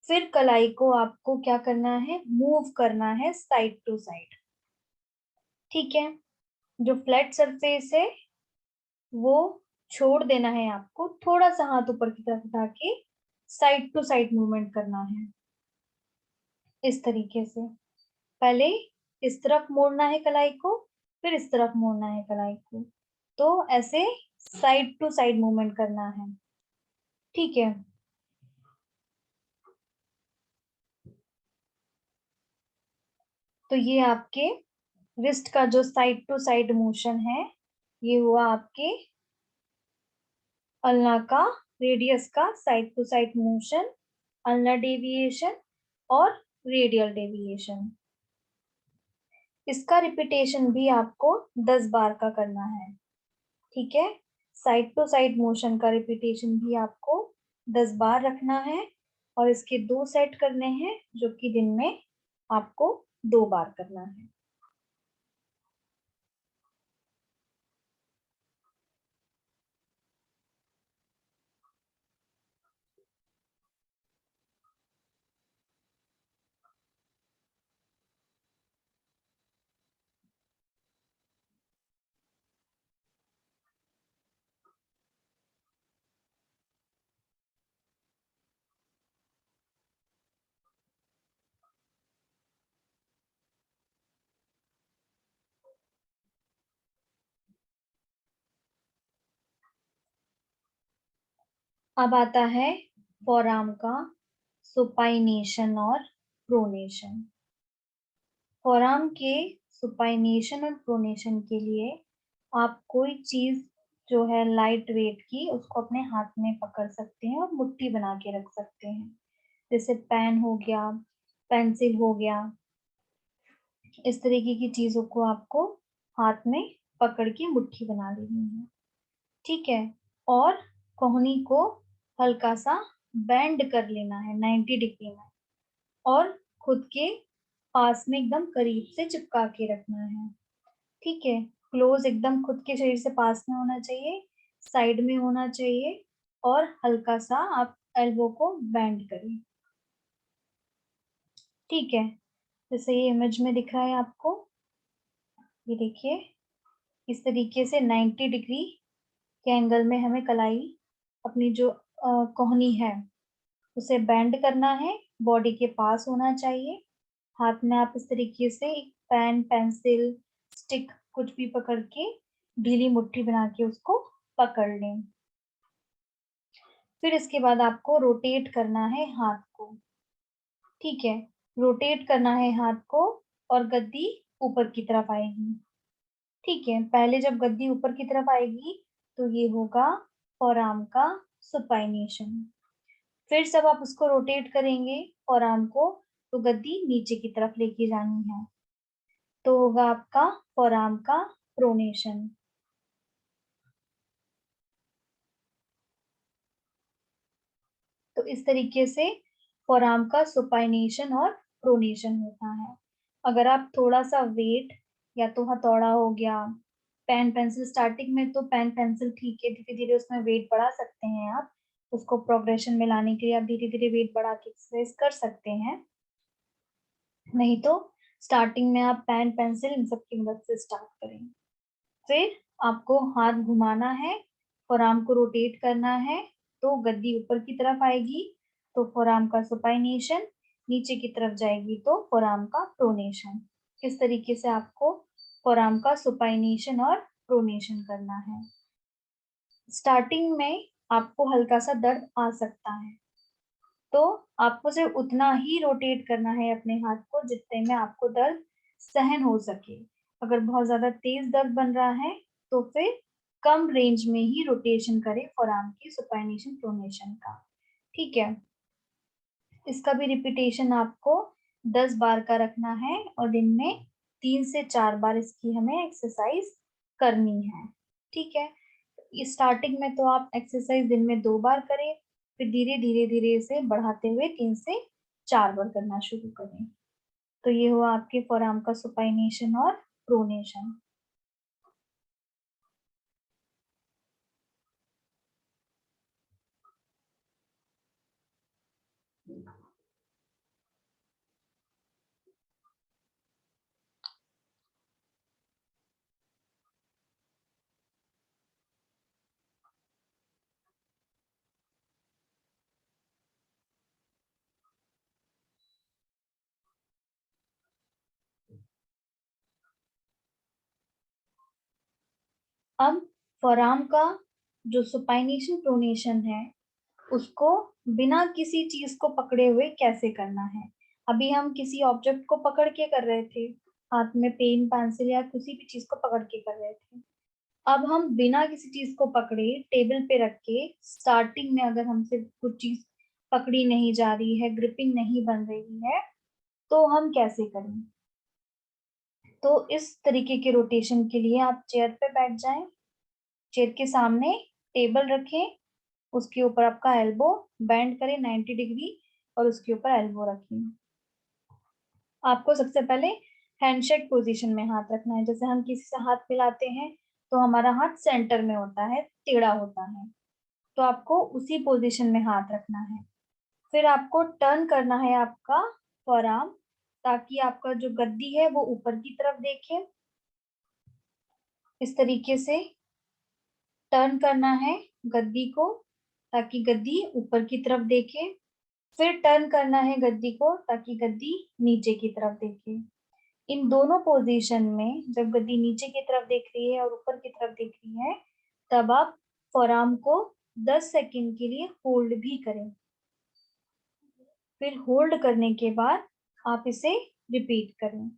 A: फिर कलाई को आपको क्या करना है, मूव करना है साइड टू साइड। ठीक है, जो फ्लैट सरफेस है वो छोड़ देना है आपको, थोड़ा सा हाथ ऊपर की तरफ उठा के साइड टू साइड मूवमेंट करना है इस तरीके से। पहले इस तरफ मोड़ना है कलाई को, फिर इस तरफ मोड़ना है कलाई को, तो ऐसे साइड टू साइड मूवमेंट करना है। ठीक है, तो ये आपके रिस्ट का जो साइड टू साइड मोशन है, ये हुआ आपके अल्ना का, रेडियस का side to side motion, ulna deviation और रेडियल डेविएशन। इसका रिपीटेशन भी आपको 10 बार का करना है। ठीक है, साइड टू साइड मोशन का रिपीटेशन भी आपको 10 बार रखना है, और इसके 2 सेट करने हैं, जो कि दिन में आपको 2 बार करना है। अब आता है फोरआर्म का सुपाइनेशन और प्रोनेशन। फोरआर्म के सुपाइनेशन और प्रोनेशन के लिए आप कोई चीज जो है लाइट वेट की, उसको अपने हाथ में पकड़ सकते हैं और मुट्ठी बना के रख सकते हैं। जैसे पेन हो गया, पेंसिल हो गया, इस तरीके की चीजों को आपको हाथ में पकड़ के मुट्ठी बना लेनी है। ठीक है, और कोहनी को हल्का सा बेंड कर लेना है 90 डिग्री में, और खुद के पास में एकदम करीब से चिपका के रखना है। ठीक है, क्लोज एकदम खुद के शरीर से पास में होना चाहिए, साइड में होना चाहिए, और हल्का सा आप एल्बो को बेंड करें। ठीक है, जैसे ये इमेज में दिख रहा है आपको, ये देखिए, इस तरीके से 90 डिग्री के एंगल में हमें कलाई, अपनी जो कोहनी है, उसे बेंड करना है, बॉडी के पास होना चाहिए। हाथ में आप इस तरीके से एक पेन, पेंसिल, स्टिक कुछ भी पकड़ के ढीली मुट्ठी बना के उसको पकड़ लें। फिर इसके बाद आपको रोटेट करना है हाथ को। ठीक है, रोटेट करना है हाथ को, और गद्दी ऊपर की तरफ आएगी। ठीक है, पहले जब गद्दी ऊपर की तरफ आएगी तो ये होगा फोरआर्म का सुपाइनेशन। फिर जब आप उसको रोटेट करेंगे फोरआर्म को, तो गद्दी नीचे की तरफ लेके जानी है, तो होगा आपका फोरआर्म का प्रोनेशन। तो इस तरीके से फोरआर्म का सुपाइनेशन और प्रोनेशन होता है। अगर आप थोड़ा सा वेट, या तो हथौड़ा हो गया, पेन पेंसिल, स्टार्टिंग में तो पेन पेंसिल ठीक है, धीरे धीरे उसमें वेट बढ़ा सकते हैं आप, उसको प्रोग्रेशन में लाने के लिए आप धीरे धीरे वेट बढ़ा के एक्सरसाइज कर सकते हैं। नहीं तो स्टार्टिंग में आप पेन पेंसिल इन सब की मदद से स्टार्ट करें। फिर आपको हाथ घुमाना है, फोरआर्म को रोटेट करना है, तो गद्दी ऊपर की तरफ आएगी तो फोरआर्म का सुपाइनेशन, नीचे की तरफ जाएगी तो फोरआर्म का प्रोनेशन। इस तरीके से आपको फोरआर्म का सुपाइनेशन और प्रोनेशन करना है। स्टार्टिंग में आपको हल्का सा दर्द आ सकता है, तो आपको सिर्फ उतना ही रोटेट करना है अपने हाथ को जितने में आपको दर्द सहन हो सके। अगर बहुत ज्यादा तेज दर्द बन रहा है तो फिर कम रेंज में ही रोटेशन करे फोरआर्म की सुपाइनेशन प्रोनेशन का। ठीक है, इसका भी रिपीटेशन आपको 10 बार का रखना है और दिन में 3 से 4 बार इसकी हमें एक्सरसाइज करनी है। ठीक है, स्टार्टिंग में तो आप एक्सरसाइज दिन में 2 बार करें, फिर धीरे धीरे धीरे इसे बढ़ाते हुए 3 से 4 बार करना शुरू करें। तो ये हुआ आपके फोरआर्म का सुपाइनेशन और प्रोनेशन। अब फोरआर्म का जो सुपाइनेशन प्रोनेशन है उसको बिना किसी चीज को पकड़े हुए कैसे करना है। अभी हम किसी ऑब्जेक्ट को पकड़ के कर रहे थे, हाथ में पेन पेंसिल या किसी भी चीज को पकड़ के कर रहे थे। अब हम बिना किसी चीज को पकड़े टेबल पे रख के स्टार्टिंग में अगर हमसे कुछ चीज पकड़ी नहीं जा रही है, ग्रिपिंग नहीं बन रही है, तो हम कैसे करें। तो इस तरीके के रोटेशन के लिए आप चेयर पे बैठ जाएं, चेयर के सामने टेबल रखें, उसके ऊपर आपका एल्बो बेंड करें 90 डिग्री और उसके ऊपर एल्बो रखें। आपको सबसे पहले हैंडशेक पोजीशन में हाथ रखना है। जैसे हम किसी से हाथ मिलाते हैं तो हमारा हाथ सेंटर में होता है, टेढ़ा होता है, तो आपको उसी पोजीशन में हाथ रखना है। फिर आपको टर्न करना है आपका फोरआर्म, ताकि आपका जो गद्दी है वो ऊपर की तरफ देखे। इस तरीके से टर्न करना है गद्दी को ताकि गद्दी ऊपर की तरफ देखे। फिर टर्न करना है गद्दी को ताकि गद्दी नीचे की तरफ देखे। इन दोनों पोजीशन में जब गद्दी नीचे की तरफ देख रही है और ऊपर की तरफ देख रही है, तब आप फोरआर्म को 10 सेकंड के लिए होल्ड भी करें। फिर होल्ड करने के बाद आप इसे रिपीट करें।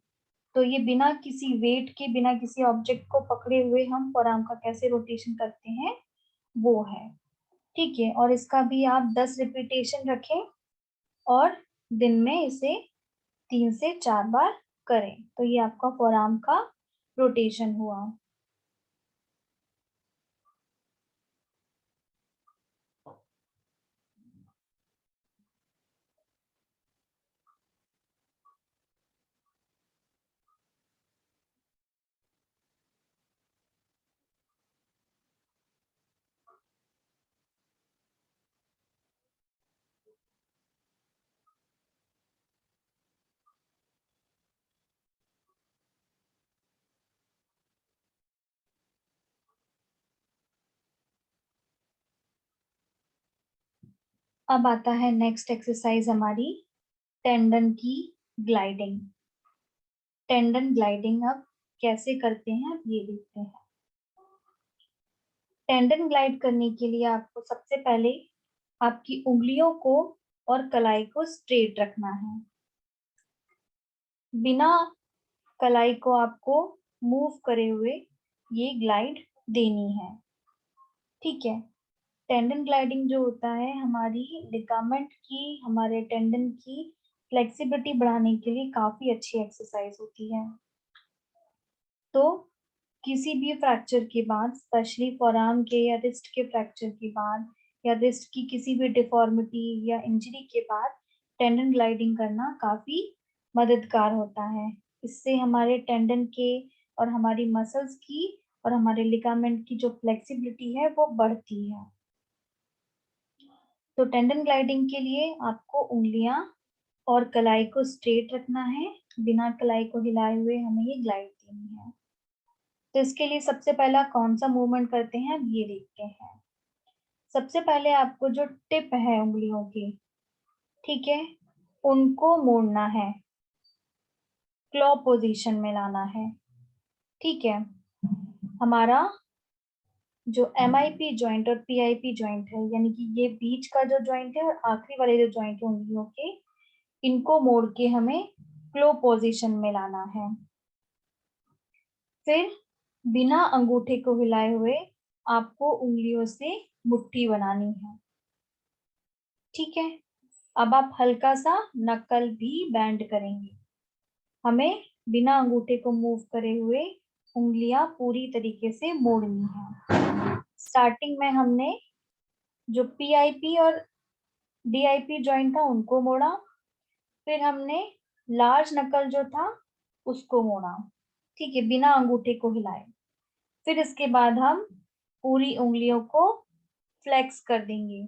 A: तो ये बिना किसी वेट के, बिना किसी ऑब्जेक्ट को पकड़े हुए हम फोरआर्म का कैसे रोटेशन करते हैं वो है। ठीक है, और इसका भी आप 10 रिपीटेशन रखें और दिन में इसे 3 से 4 बार करें। तो ये आपका फोरआर्म का रोटेशन हुआ। अब आता है नेक्स्ट एक्सरसाइज हमारी, टेंडन की ग्लाइडिंग। टेंडन ग्लाइडिंग अब कैसे करते हैं अब ये देखते हैं। टेंडन ग्लाइड करने के लिए आपको सबसे पहले आपकी उंगलियों को और कलाई को स्ट्रेट रखना है। बिना कलाई को आपको मूव करे हुए ये ग्लाइड देनी है। ठीक है, टेंडन ग्लाइडिंग जो होता है हमारी लिगामेंट की, हमारे टेंडन की फ्लेक्सिबिलिटी बढ़ाने के लिए काफी अच्छी एक्सरसाइज होती है। तो किसी भी फ्रैक्चर के बाद, स्पेशली फोरआर्म के या रिस्ट के फ्रैक्चर के बाद या रिस्ट की किसी भी डिफॉर्मिटी या इंजरी के बाद टेंडन ग्लाइडिंग करना काफी मददगार होता है। इससे हमारे टेंडन के और हमारी मसल्स की और हमारे लिगामेंट की जो फ्लेक्सिबिलिटी है वो बढ़ती है। तो टेंडन ग्लाइडिंग के लिए आपको उंगलियां और कलाई को स्ट्रेट रखना है, बिना कलाई को हिलाए हुए हमें ये ग्लाइड देनी है। तो इसके लिए सबसे पहला कौन सा मूवमेंट करते हैं अब ये देखते हैं। सबसे पहले आपको जो टिप है उंगलियों की, ठीक है, उनको मोड़ना है, क्लॉ पोजीशन में लाना है। ठीक है, हमारा जो MIP जॉइंट और PIP जॉइंट है, यानी कि ये बीच का जो जॉइंट है और आखिरी वाले जो जॉइंट है उंगलियों के, इनको मोड़ के हमें क्लो पोजीशन में लाना है। फिर बिना अंगूठे को हिलाए हुए आपको उंगलियों से मुट्ठी बनानी है। ठीक है, अब आप हल्का सा नकल भी बैंड करेंगे। हमें बिना अंगूठे को मूव करे हुए उंगलियां पूरी तरीके से मोड़नी है। स्टार्टिंग में हमने जो पीआईपी और डीआईपी जॉइंट था उनको मोड़ा, फिर हमने लार्ज नकल जो था उसको मोड़ा, ठीक है, बिना अंगूठे को हिलाए। फिर इसके बाद हम पूरी उंगलियों को फ्लेक्स कर देंगे,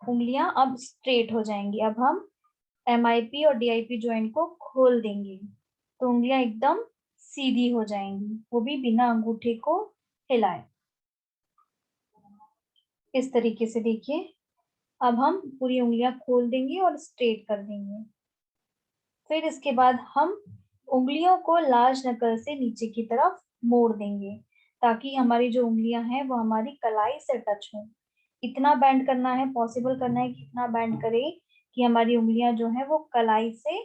A: उंगलियां अब स्ट्रेट हो जाएंगी। अब हम एमआईपी और डीआईपी जॉइंट को खोल देंगे तो उंगलियां एकदम सीधी हो जाएंगी, वो भी बिना अंगूठे को हिलाए। इस तरीके से देखिए, अब हम पूरी उंगलियां खोल देंगे और स्ट्रेट कर देंगे। फिर इसके बाद हम उंगलियों को लार्ज नकल से नीचे की तरफ मोड़ देंगे ताकि हमारी जो उंगलियां हैं वो हमारी कलाई से टच हो। इतना बैंड करना है, पॉसिबल करना है कि इतना बैंड करे कि हमारी उंगलियां जो है वो कलाई से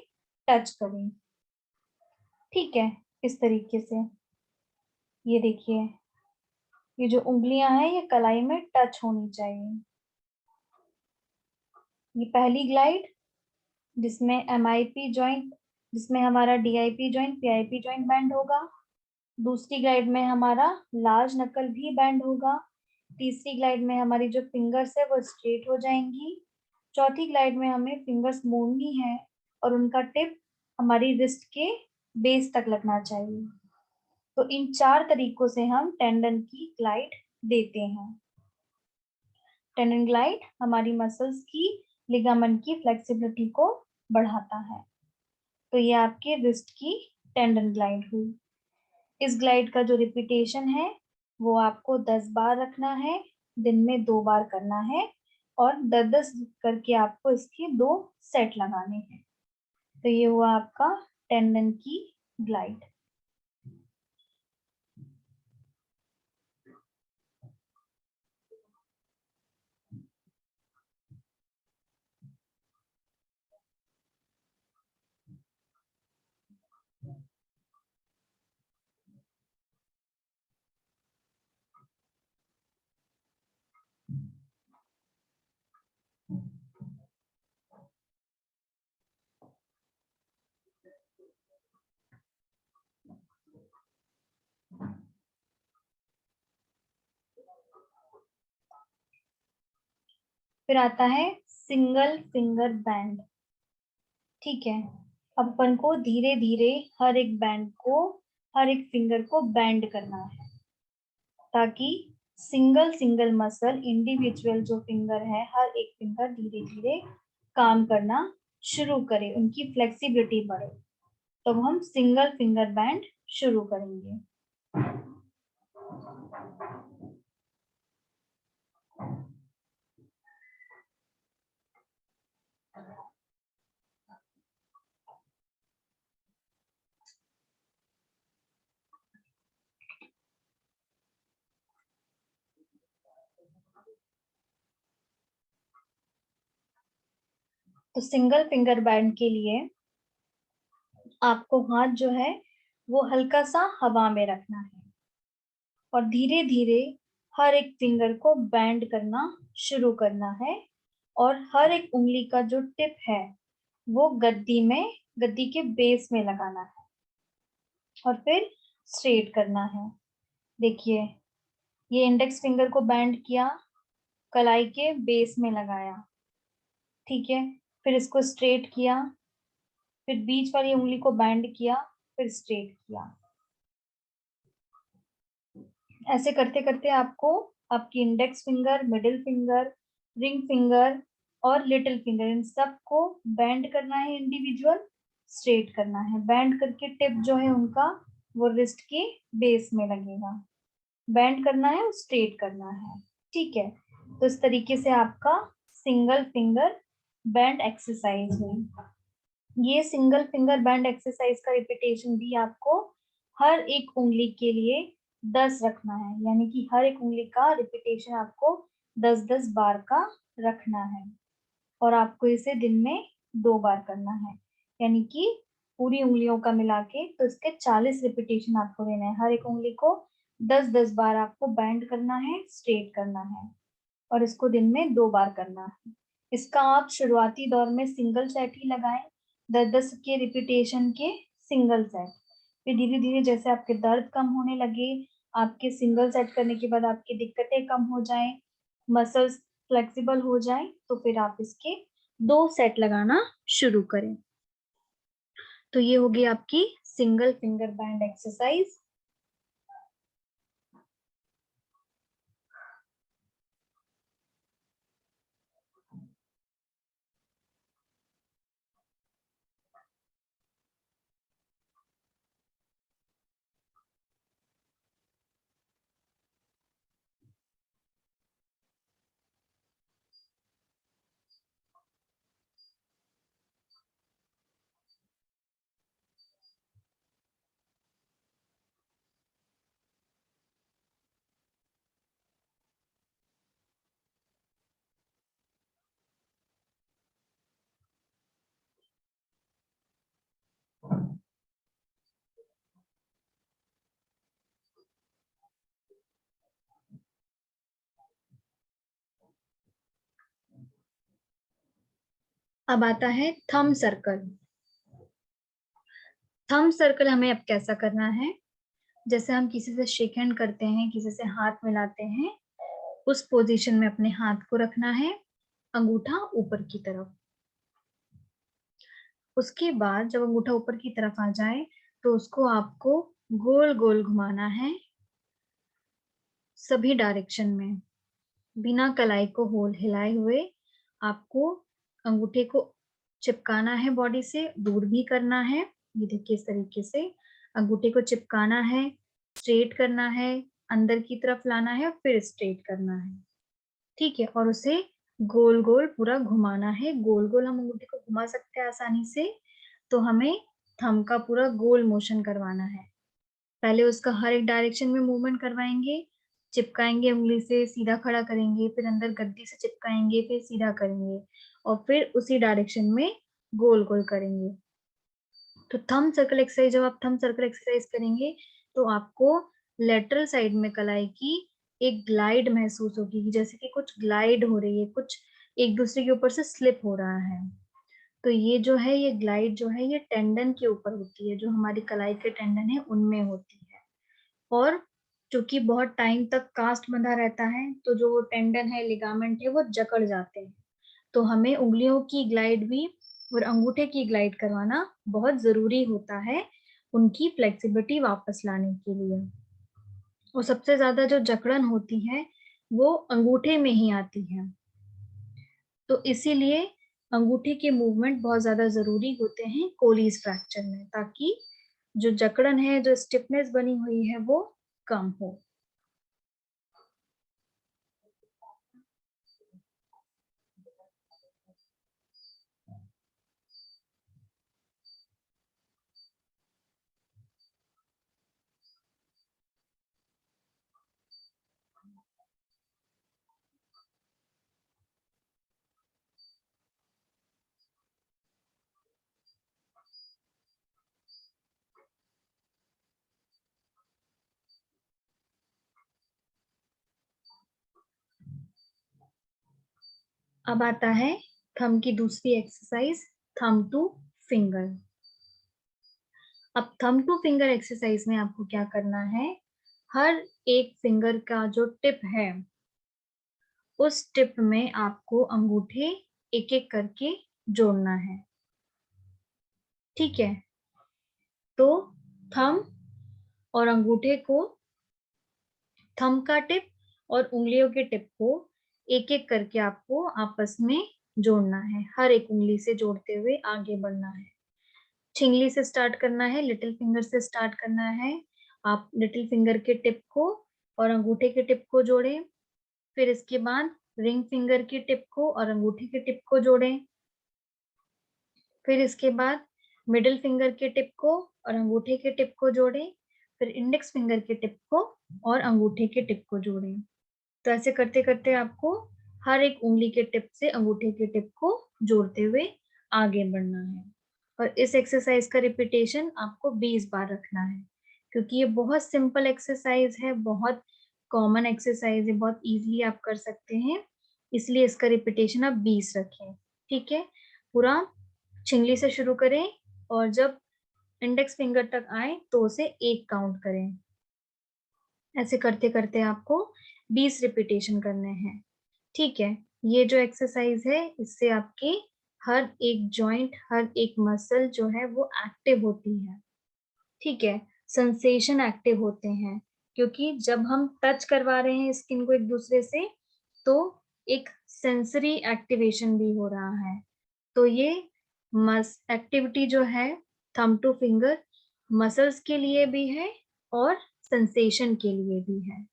A: टच करें। ठीक है, इस तरीके से ये देखिए, ये जो उंगलियां हैं ये कलाई में टच होनी चाहिए। ये पहली ग्लाइड जिसमें एमआईपी जॉइंट, जिसमें हमारा DIP joint PIP joint band होगा। दूसरी ग्लाइड में हमारा लार्ज नकल भी बैंड होगा। तीसरी ग्लाइड में हमारी जो फिंगर्स है वो स्ट्रेट हो जाएंगी। चौथी ग्लाइड में हमें फिंगर्स मोड़नी है और उनका टिप हमारी रिस्ट के बेस तक लगना चाहिए। तो इन 4 तरीकों से हम टेंडन की ग्लाइड देते हैं। टेंडन ग्लाइड हमारी मसल्स की, लिगामेंट की फ्लेक्सिबिलिटी को बढ़ाता है। तो ये आपके रिस्ट की टेंडन ग्लाइड हुई। इस ग्लाइड का जो रिपीटेशन है वो आपको 10 बार रखना है, दिन में 2 बार करना है और 10-10 करके आपको इसके 2 सेट लगाने हैं। तो ये हुआ आपका टेंडन की ग्लाइड। फिर आता है सिंगल फिंगर बैंड। ठीक है, अब अपन को धीरे धीरे हर एक बैंड को, हर एक फिंगर को बैंड करना है ताकि सिंगल सिंगल मसल, इंडिविजुअल जो फिंगर है, हर एक फिंगर धीरे धीरे काम करना शुरू करे, उनकी फ्लेक्सिबिलिटी बढ़े। तो हम सिंगल फिंगर बैंड शुरू करेंगे। तो सिंगल फिंगर बैंड के लिए आपको हाथ जो है वो हल्का सा हवा में रखना है और धीरे धीरे हर एक फिंगर को बैंड करना शुरू करना है और हर एक उंगली का जो टिप है वो गद्दी के बेस में लगाना है और फिर स्ट्रेट करना है। देखिए, ये इंडेक्स फिंगर को बैंड किया, कलाई के बेस में लगाया, ठीक है, फिर इसको स्ट्रेट किया, फिर बीच वाली उंगली को बैंड किया, फिर स्ट्रेट किया। ऐसे करते करते आपको आपकी index finger, middle finger, ring finger और लिटिल फिंगर, इन सबको बैंड करना है, इंडिविजुअल स्ट्रेट करना है। बैंड करके टिप जो है उनका वो रिस्ट के बेस में लगेगा। बैंड करना है और स्ट्रेट करना है। ठीक है, तो इस तरीके से आपका सिंगल फिंगर बैंड एक्सरसाइज है। ये सिंगल फिंगर बैंड एक्सरसाइज का रिपीटेशन भी आपको हर एक उंगली के लिए 10 रखना है, यानी कि हर एक उंगली का रिपीटेशन आपको 10-10 बार का रखना है और आपको इसे दिन में 2 बार करना है, यानी कि पूरी उंगलियों का मिला के तो इसके 40 रिपीटेशन आपको देना है। हर एक उंगली को 10-10 बार आपको बैंड करना है, स्ट्रेट करना है, और इसको दिन में 2 बार करना है। इसका आप शुरुआती दौर में सिंगल सेट ही लगाएं, 10-10 के रिपीटेशन के सिंगल सेट। फिर धीरे धीरे जैसे आपके दर्द कम होने लगे, आपके सिंगल सेट करने के बाद आपकी दिक्कतें कम हो जाएं, मसल्स फ्लेक्सिबल हो जाएं, तो फिर आप इसके 2 सेट लगाना शुरू करें। तो ये होगी आपकी सिंगल फिंगर बैंड एक्सरसाइज। अब आता है थंब सर्कल। थंब सर्कल हमें अब कैसा करना है, जैसे हम किसी से शेक हैंड करते हैं, किसी से हाथ मिलाते हैं, उस पोजीशन में अपने हाथ को रखना है, अंगूठा ऊपर की तरफ। उसके बाद जब अंगूठा ऊपर की तरफ आ जाए तो उसको आपको गोल गोल घुमाना है सभी डायरेक्शन में, बिना कलाई को होल हिलाए हुए। आपको अंगूठे को चिपकाना है, बॉडी से दूर भी करना है। ये देखिए, इस तरीके से अंगूठे को चिपकाना है, स्ट्रेट करना है, अंदर की तरफ लाना है, फिर स्ट्रेट करना है। ठीक है, और उसे गोल गोल पूरा घुमाना है। गोल गोल हम अंगूठे को घुमा सकते हैं आसानी से, तो हमें थंब का पूरा गोल मोशन करवाना है। पहले उसका हर एक डायरेक्शन में मूवमेंट करवाएंगे, चिपकाएंगे उंगली से, सीधा खड़ा करेंगे, फिर अंदर गद्दी से चिपकाएंगे, फिर सीधा करेंगे, और फिर उसी डायरेक्शन में गोल गोल करेंगे। तो थंब सर्कल एक्सरसाइज, जब आप थंब सर्कल एक्सरसाइज करेंगे तो आपको लेटरल साइड में कलाई की एक ग्लाइड महसूस होगी, जैसे कि कुछ ग्लाइड हो रही है, कुछ एक दूसरे के ऊपर से स्लिप हो रहा है। तो ये जो है, ये ग्लाइड जो है, ये टेंडन के ऊपर होती है, जो हमारी कलाई के टेंडन है उनमें होती है। और चूंकि बहुत टाइम तक कास्ट बंधा रहता है, तो जो वो टेंडन है, लिगामेंट है, वो जकड़ जाते हैं। तो हमें उंगलियों की ग्लाइड भी और अंगूठे की ग्लाइड करवाना बहुत जरूरी होता है उनकी फ्लेक्सिबिलिटी वापस लाने के लिए। और सबसे ज्यादा जो जकड़न होती है वो अंगूठे में ही आती है, तो इसीलिए अंगूठे के मूवमेंट बहुत ज्यादा जरूरी होते हैं कोलीज फ्रैक्चर में, ताकि जो जकड़न है, जो स्टिफनेस बनी हुई है, वो कम हो। अब आता है थंब की दूसरी एक्सरसाइज, थंब टू फिंगर। अब थंब टू फिंगर एक्सरसाइज में आपको क्या करना है, हर एक फिंगर का जो टिप है, उस टिप में आपको अंगूठे एक एक करके जोड़ना है। ठीक है, तो थंब और अंगूठे को, थंब का टिप और उंगलियों के टिप को एक एक करके आपको आपस में जोड़ना है, हर एक उंगली से जोड़ते हुए आगे बढ़ना है। छिंगली से स्टार्ट करना है, लिटिल फिंगर से स्टार्ट करना है। आप लिटिल फिंगर के टिप को और अंगूठे के टिप को जोड़ें, फिर इसके बाद रिंग फिंगर की टिप को और अंगूठे के टिप को जोड़ें, फिर इसके बाद मिडिल फिंगर के टिप को और अंगूठे के टिप को जोड़ें, फिर इंडेक्स फिंगर के टिप को और अंगूठे के टिप को जोड़ें। तो ऐसे करते करते आपको हर एक उंगली के टिप से अंगूठे के टिप को जोड़ते हुए आगे बढ़ना है। और इस एक्सरसाइज का रिपीटेशन आपको 20 बार रखना है। क्योंकि ये बहुत सिंपल एक्सरसाइज है, बहुत कॉमन एक्सरसाइज है, बहुत इजीली आप कर सकते हैं, इसलिए इसका रिपीटेशन आप 20 रखें। ठीक है, पूरा चिंगली से शुरू करें और जब इंडेक्स फिंगर तक आए तो उसे 1 काउंट करें। ऐसे करते करते आपको 20 रिपीटेशन करने हैं। ठीक है, ये जो एक्सरसाइज है इससे आपके हर एक जॉइंट, हर एक मसल जो है वो एक्टिव होती है। ठीक है, सेंसेशन एक्टिव होते हैं, क्योंकि जब हम टच करवा रहे हैं स्किन को एक दूसरे से तो एक सेंसरी एक्टिवेशन भी हो रहा है। तो ये मस एक्टिविटी जो है थंब टू फिंगर मसल्स के लिए भी है और सेंसेशन के लिए भी है।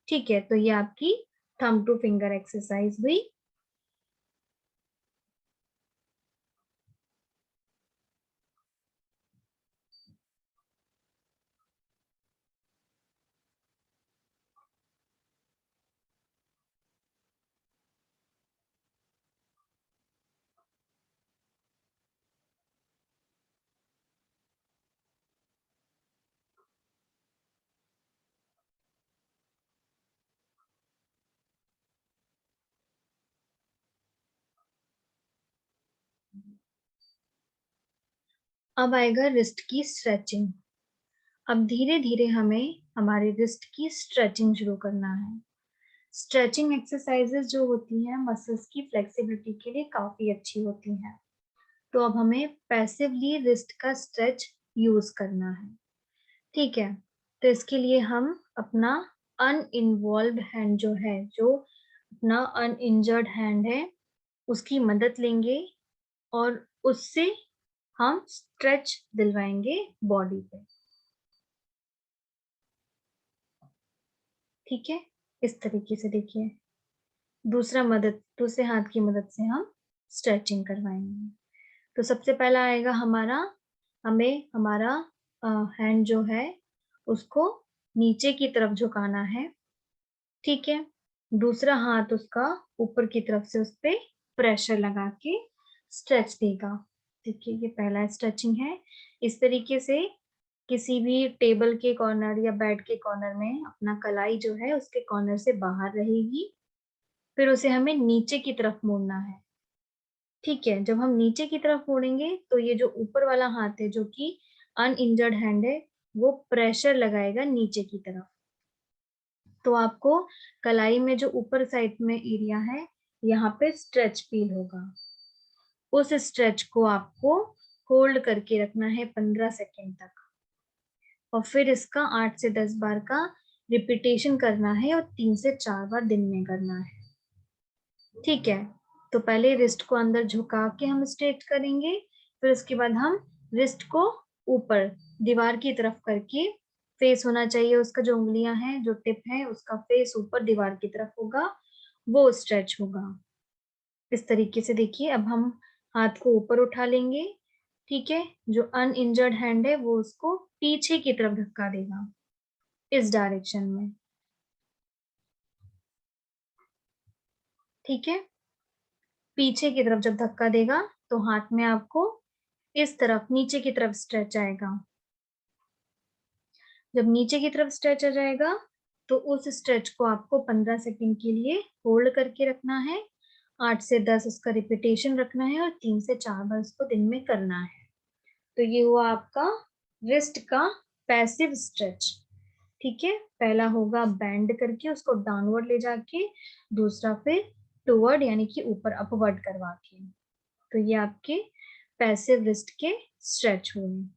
A: ठीक है, तो ये आपकी थंब टू फिंगर एक्सरसाइज हुई। अब आएगा रिस्ट की स्ट्रेचिंग। अब धीरे धीरे हमें हमारे रिस्ट की स्ट्रेचिंग शुरू करना है। स्ट्रेचिंग एक्सरसाइजेस जो होती हैं मसल्स की फ्लेक्सिबिलिटी के लिए काफी अच्छी होती हैं। तो अब हमें पैसिवली रिस्ट का स्ट्रेच यूज करना है। ठीक है, तो इसके लिए हम अपना अनइन्वॉल्व्ड हैंड जो है, जो अपना अनइंजर्ड हैंड है, उसकी मदद लेंगे और उससे हम स्ट्रेच दिलवाएंगे बॉडी पे। ठीक है, इस तरीके से देखिए, दूसरे हाथ की मदद से हम स्ट्रेचिंग करवाएंगे। तो सबसे पहला आएगा हमारा, हमें हमारा हैंड जो है उसको नीचे की तरफ झुकाना है। ठीक है, दूसरा हाथ उसका ऊपर की तरफ से उस पे प्रेशर लगा के स्ट्रेच देगा। देखिए, ये पहला स्ट्रेचिंग है। इस तरीके से किसी भी टेबल के कॉर्नर या बेड के कॉर्नर में अपना कलाई जो है उसके कॉर्नर से बाहर रहेगी, फिर उसे हमें नीचे की तरफ मोड़ना है। ठीक है, जब हम नीचे की तरफ मोड़ेंगे तो ये जो ऊपर वाला हाथ है जो कि अनइंजर्ड हैंड है, वो प्रेशर लगाएगा नीचे की तरफ। तो आपको कलाई में जो ऊपर साइड में एरिया है यहाँ पे स्ट्रेच फील होगा। उस स्ट्रेच को आपको होल्ड करके रखना है 15 सेकेंड तक और फिर इसका 8 से 10 बार का रिपीटेशन करना है और 3 से 4 बार दिन में करना है। ठीक है, तो पहले रिस्ट को अंदर झुका के हम स्ट्रेच करेंगे, फिर उसके बाद हम रिस्ट को ऊपर दीवार की तरफ करके, फेस होना चाहिए उसका, जो उंगलियां हैं, जो टिप है उसका फेस ऊपर दीवार की तरफ होगा, वो स्ट्रेच होगा। इस तरीके से देखिए, अब हम हाथ को ऊपर उठा लेंगे। ठीक है, जो अनइंजर्ड हैंड है वो उसको पीछे की तरफ धक्का देगा इस डायरेक्शन में। ठीक है, पीछे की तरफ जब धक्का देगा तो हाथ में आपको इस तरफ नीचे की तरफ स्ट्रेच आएगा। जब नीचे की तरफ स्ट्रेच आ जाएगा तो उस स्ट्रेच को आपको 15 सेकंड के लिए होल्ड करके रखना है, 8 से 10 उसका रिपीटेशन रखना है और 3 से 4 बार उसको दिन में करना है। तो ये हुआ आपका रिस्ट का पैसिव स्ट्रेच। ठीक है, पहला होगा बैंड करके उसको डाउनवर्ड ले जाके, दूसरा फिर टुवर्ड यानी कि ऊपर अपवर्ड करवा के। तो ये आपके पैसिव रिस्ट के स्ट्रेच हुए।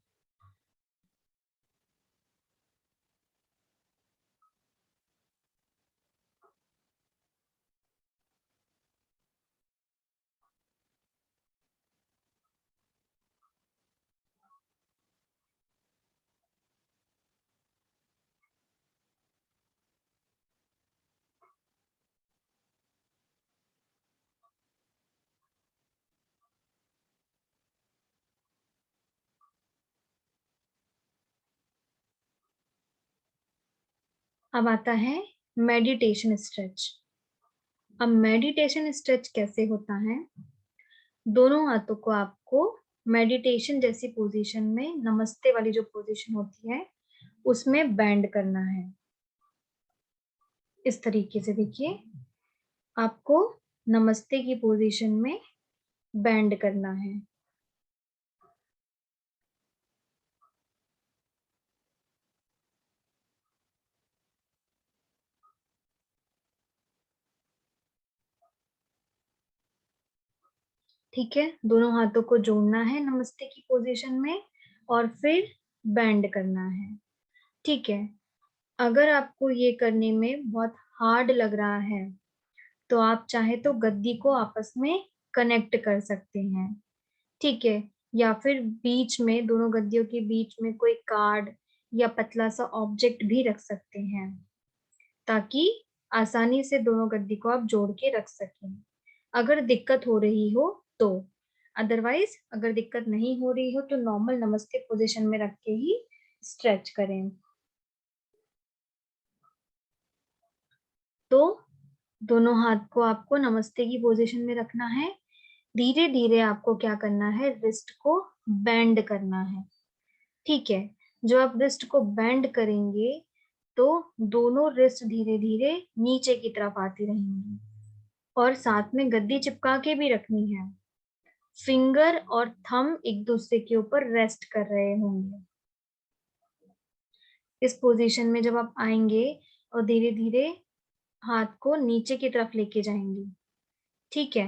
A: अब आता है मेडिटेशन स्ट्रेच। अब मेडिटेशन स्ट्रेच कैसे होता है, दोनों हाथों को आपको मेडिटेशन जैसी पोजीशन में, नमस्ते वाली जो पोजीशन होती है उसमें बैंड करना है। इस तरीके से देखिए, आपको नमस्ते की पोजीशन में बैंड करना है। ठीक है, दोनों हाथों को जोड़ना है नमस्ते की पोजीशन में और फिर बैंड करना है। ठीक है, अगर आपको ये करने में बहुत हार्ड लग रहा है तो आप चाहे तो गद्दी को आपस में कनेक्ट कर सकते हैं। ठीक है, या फिर बीच में, दोनों गद्दियों के बीच में कोई कार्ड या पतला सा ऑब्जेक्ट भी रख सकते हैं ताकि आसानी से दोनों गद्दी को आप जोड़ के रख सकें, अगर दिक्कत हो रही हो तो। अदरवाइज अगर दिक्कत नहीं हो रही हो तो नॉर्मल नमस्ते पोजीशन में रख के ही स्ट्रेच करें। तो दोनों हाथ को आपको नमस्ते की पोजीशन में रखना है। धीरे धीरे आपको क्या करना है, रिस्ट को बेंड करना है। ठीक है, जो आप रिस्ट को बेंड करेंगे तो दोनों रिस्ट धीरे धीरे नीचे की तरफ आती रहेंगी और साथ में गद्दी चिपका के भी रखनी है। फिंगर और थंब एक दूसरे के ऊपर रेस्ट कर रहे होंगे। इस पोजीशन में जब आप आएंगे और धीरे धीरे हाथ को नीचे की तरफ लेके जाएंगे। ठीक है,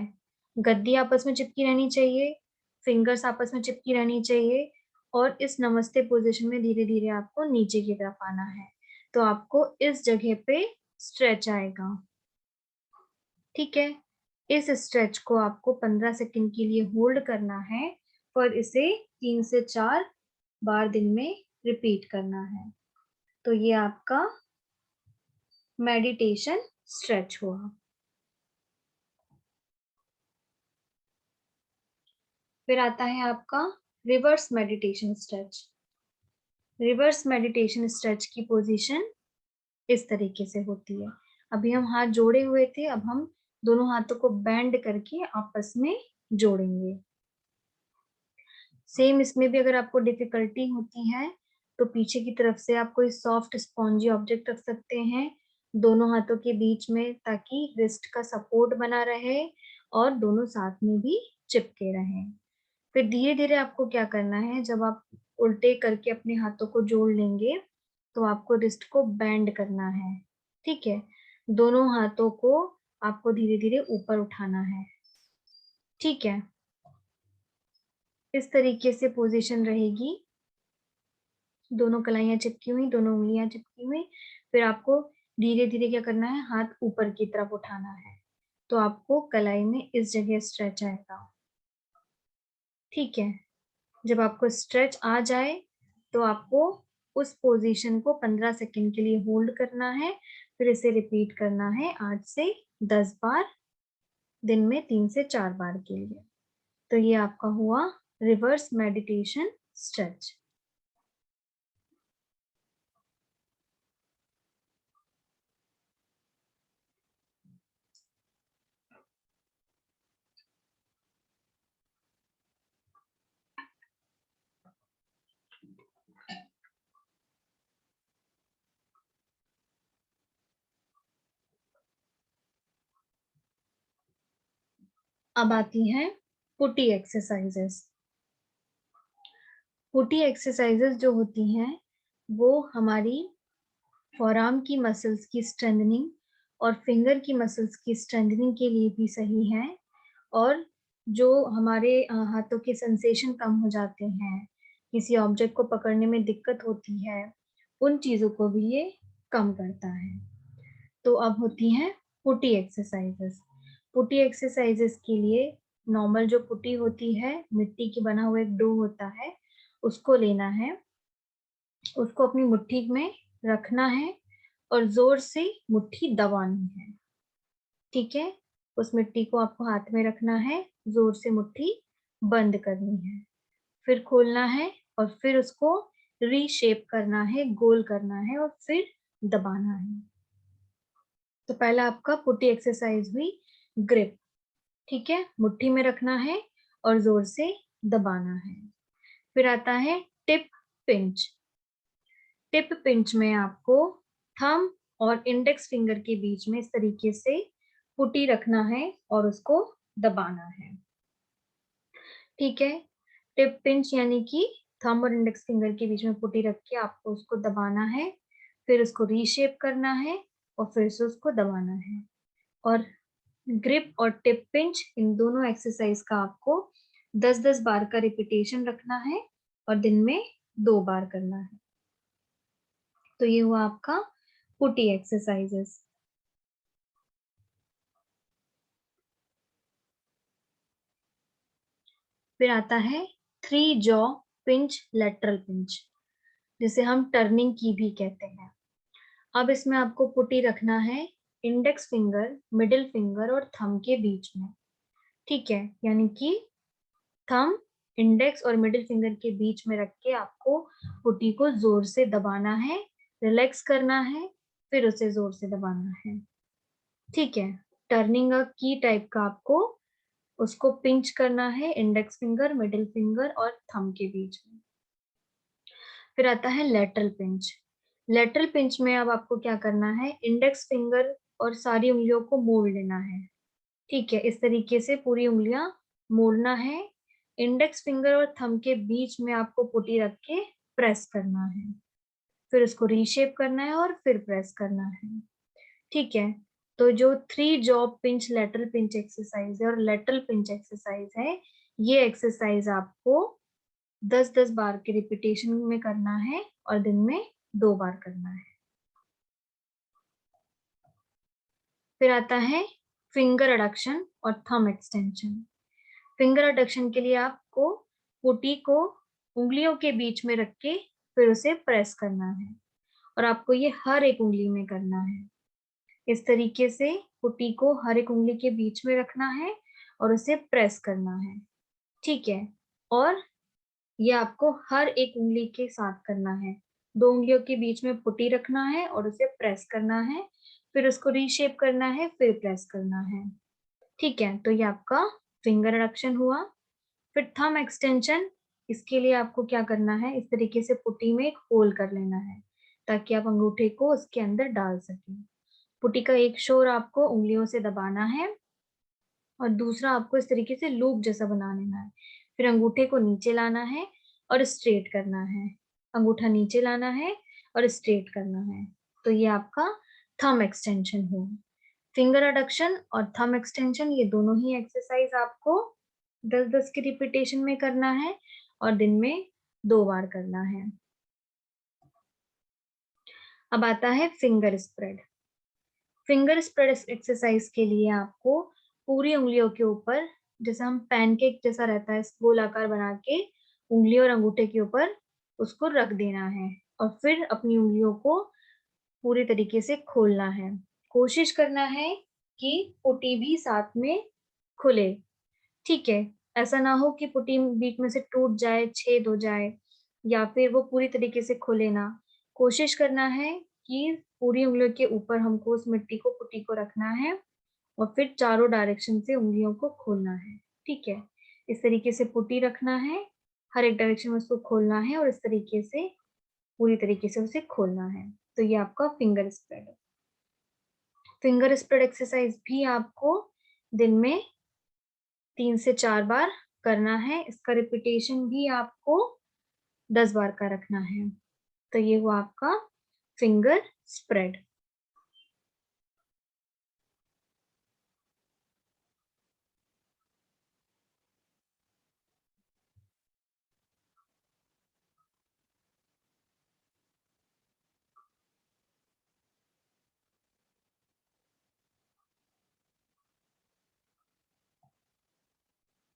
A: गद्दी आपस में चिपकी रहनी चाहिए, फिंगर्स आपस में चिपकी रहनी चाहिए और इस नमस्ते पोजीशन में धीरे धीरे आपको नीचे की तरफ आना है। तो आपको इस जगह पे स्ट्रेच आएगा। ठीक है, इस स्ट्रेच को आपको 15 सेकंड के लिए होल्ड करना है और इसे 3 से 4 बार दिन में रिपीट करना है। तो ये आपका मेडिटेशन स्ट्रेच हुआ। फिर आता है आपका reverse meditation stretch. Reverse meditation stretch की पोजीशन इस तरीके से होती है। अभी हम हाथ जोड़े हुए थे, अब हम दोनों हाथों को बेंड करके आपस में जोड़ेंगे। सेम इसमें भी अगर आपको डिफिकल्टी होती है तो पीछे की तरफ से आप कोई सॉफ्ट स्पॉन्जी ऑब्जेक्ट रख सकते हैं दोनों हाथों के बीच में, ताकि रिस्ट का सपोर्ट बना रहे और दोनों साथ में भी चिपके रहें। फिर धीरे धीरे आपको क्या करना है, जब आप उल्टे करके अपने हाथों को जोड़ लेंगे तो आपको रिस्ट को बेंड करना है। ठीक है, दोनों हाथों को आपको धीरे धीरे ऊपर उठाना है। ठीक है, इस तरीके से पोजीशन रहेगी। दोनों कलाइयां चिपकी हुई, दोनों उंगलियां चिपकी हुई। फिर आपको धीरे धीरे क्या करना है, हाथ ऊपर की तरफ उठाना है तो आपको कलाई में इस जगह स्ट्रेच आएगा। ठीक है, जब आपको स्ट्रेच आ जाए तो आपको उस पोजीशन को 15 सेकंड के लिए होल्ड करना है। फिर इसे रिपीट करना है 8 से 10 बार दिन में, 3 से 4 बार के लिए। तो ये आपका हुआ रिवर्स मेडिटेशन स्ट्रेच। अब आती हैं पुटी एक्सरसाइजेस। पुटी एक्सरसाइजेस जो होती हैं वो हमारी फोरआर्म की मसल्स की स्ट्रेंथनिंग और फिंगर की मसल्स की स्ट्रेंथनिंग के लिए भी सही है। और जो हमारे हाथों के सेंसेशन कम हो जाते हैं, किसी ऑब्जेक्ट को पकड़ने में दिक्कत होती है, उन चीजों को भी ये कम करता है। तो अब होती हैं पुटी एक्सरसाइजेस। पुटी एक्सरसाइजेस के लिए नॉर्मल जो पुटी होती है, मिट्टी की बना हुआ एक डो होता है, उसको लेना है, उसको अपनी मुट्ठी में रखना है और जोर से मुट्ठी दबानी है। ठीक है, उस मिट्टी को आपको हाथ में रखना है, जोर से मुट्ठी बंद करनी है, फिर खोलना है और फिर उसको रीशेप करना है, गोल करना है और फिर दबाना है। तो पहला आपका पुटी एक्सरसाइज हुई ग्रिप। ठीक है, मुट्ठी में रखना है और जोर से दबाना है। फिर आता है टिप पिंच। टिप पिंच में आपको थंब और इंडेक्स फिंगर के बीच में इस तरीके से पुटी रखना है और उसको दबाना है। ठीक है, टिप पिंच यानी कि थंब और इंडेक्स फिंगर के बीच में पुटी रख के आपको उसको दबाना है, फिर उसको रीशेप करना है और फिर से उसको दबाना है। और ग्रिप और टिप पिंच इन दोनों एक्सरसाइज का आपको 10-10 बार का रिपीटेशन रखना है और दिन में 2 बार करना है। तो ये हुआ आपका पुटी एक्सरसाइजेस। फिर आता है 3 जॉ पिंच लेटरल पिंच, जिसे हम टर्निंग की भी कहते हैं। अब इसमें आपको पुटी रखना है इंडेक्स फिंगर, मिडिल फिंगर और थंब के बीच में। ठीक है, यानी कि थंब, इंडेक्स और मिडिल फिंगर के बीच में रख के आपको पुटी को जोर से दबाना है, रिलैक्स करना है, फिर उसे जोर से दबाना है। ठीक है, टर्निंग अ की टाइप का आपको उसको पिंच करना है इंडेक्स फिंगर, मिडिल फिंगर और थंब के बीच में। फिर आता है लेटरल पिंच। लेटरल पिंच में अब आपको क्या करना है, इंडेक्स फिंगर और सारी उंगलियों को मोड़ लेना है। ठीक है, इस तरीके से पूरी उंगलियां मोड़ना है। इंडेक्स फिंगर और थंब के बीच में आपको पुटी रख के प्रेस करना है, फिर उसको रीशेप करना है और फिर प्रेस करना है। ठीक है, तो जो 3 job pinch lateral pinch exercise है और लेटरल पिंच एक्सरसाइज है, ये एक्सरसाइज आपको 10-10 बार के रिपीटेशन में करना है और दिन में 2 बार करना है। फिर आता है फिंगर एडक्शन और थंब एक्सटेंशन। फिंगर एडक्शन के लिए आपको पुटी को उंगलियों के बीच में रख के फिर उसे प्रेस करना है और आपको ये हर एक उंगली में करना है। इस तरीके से पुटी को हर एक उंगली के बीच में रखना है और उसे प्रेस करना है। ठीक है, और ये आपको हर एक उंगली के साथ करना है। 2 उंगलियों के बीच में पुटी रखना है और उसे प्रेस करना है, फिर उसको रीशेप करना है, फिर प्रेस करना है। ठीक है, तो ये आपका फिंगर एडक्शन हुआ। फिर थंब एक्सटेंशन, इसके लिए आपको क्या करना है, इस तरीके से पुटी में एक होल कर लेना है ताकि आप अंगूठे को उसके अंदर डाल सकें। पुटी का एक छोर आपको उंगलियों से दबाना है और दूसरा आपको इस तरीके से लूप जैसा बना लेना है। फिर अंगूठे को नीचे लाना है और स्ट्रेट करना है, अंगूठा नीचे लाना है और स्ट्रेट करना है। तो ये आपका थंब एक्सटेंशन हुआ। फिंगर एडक्शन और थंब एक्सटेंशन ये दोनों ही एक्सरसाइज आपको 10-10 की रिपीटेशन में करना है और दिन में 2 बार करना है। अब आता है finger spread. Finger spread exercise के लिए आपको पूरी उंगलियों के ऊपर, जैसे हम पैनकेक जैसा रहता है, गोल आकार बना के उंगली और अंगूठे के ऊपर उसको रख देना है और फिर अपनी उंगलियों को पूरी तरीके से खोलना है। कोशिश करना है कि पुटी भी साथ में खुले। ठीक है, ऐसा ना हो कि पुटी बीच में से टूट जाए, छेद हो जाए या फिर वो पूरी तरीके से खुले ना। कोशिश करना है कि पूरी उंगलियों के ऊपर हमको उस मिट्टी को, पुटी को रखना है और फिर चारों डायरेक्शन से उंगलियों को खोलना है। ठीक है, इस तरीके से पुटी रखना है, हर एक डायरेक्शन में उसको खोलना है और इस तरीके से पूरी तरीके से उसे खोलना है। तो ये आपका फिंगर स्प्रेड है। फिंगर स्प्रेड एक्सरसाइज भी आपको दिन में 3 से 4 बार करना है। इसका रिपीटेशन भी आपको 10 बार का रखना है। तो ये हुआ आपका फिंगर स्प्रेड।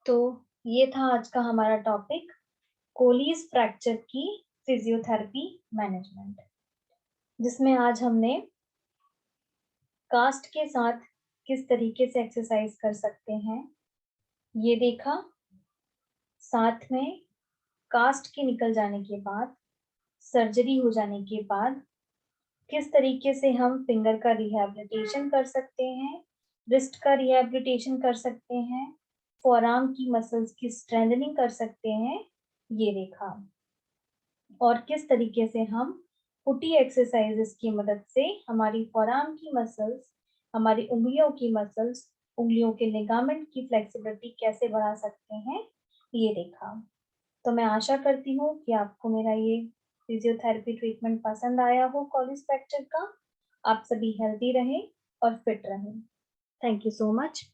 A: तो ये था आज का हमारा टॉपिक, कोलीज फ्रैक्चर की फिजियोथेरेपी मैनेजमेंट, जिसमें आज हमने कास्ट के साथ किस तरीके से एक्सरसाइज कर सकते हैं ये देखा। साथ में कास्ट के निकल जाने के बाद, सर्जरी हो जाने के बाद किस तरीके से हम फिंगर का रिहैबिलिटेशन कर सकते हैं, रिस्ट का रिहैबिलिटेशन कर सकते हैं, फोरआर्म की मसल्स की स्ट्रेंथनिंग कर सकते हैं, ये देखा। और किस तरीके से हम फुटी एक्सरसाइजेस की मदद से हमारी फोरआर्म की मसल्स, हमारी उंगलियों की मसल्स, उंगलियों के लिगामेंट की फ्लेक्सिबिलिटी कैसे बढ़ा सकते हैं, ये देखा। तो मैं आशा करती हूँ कि आपको मेरा ये फिजियोथेरेपी ट्रीटमेंट पसंद आया हो कॉलिस फ्रैक्चर का। आप सभी हेल्दी रहें और फिट रहें। Thank you so much.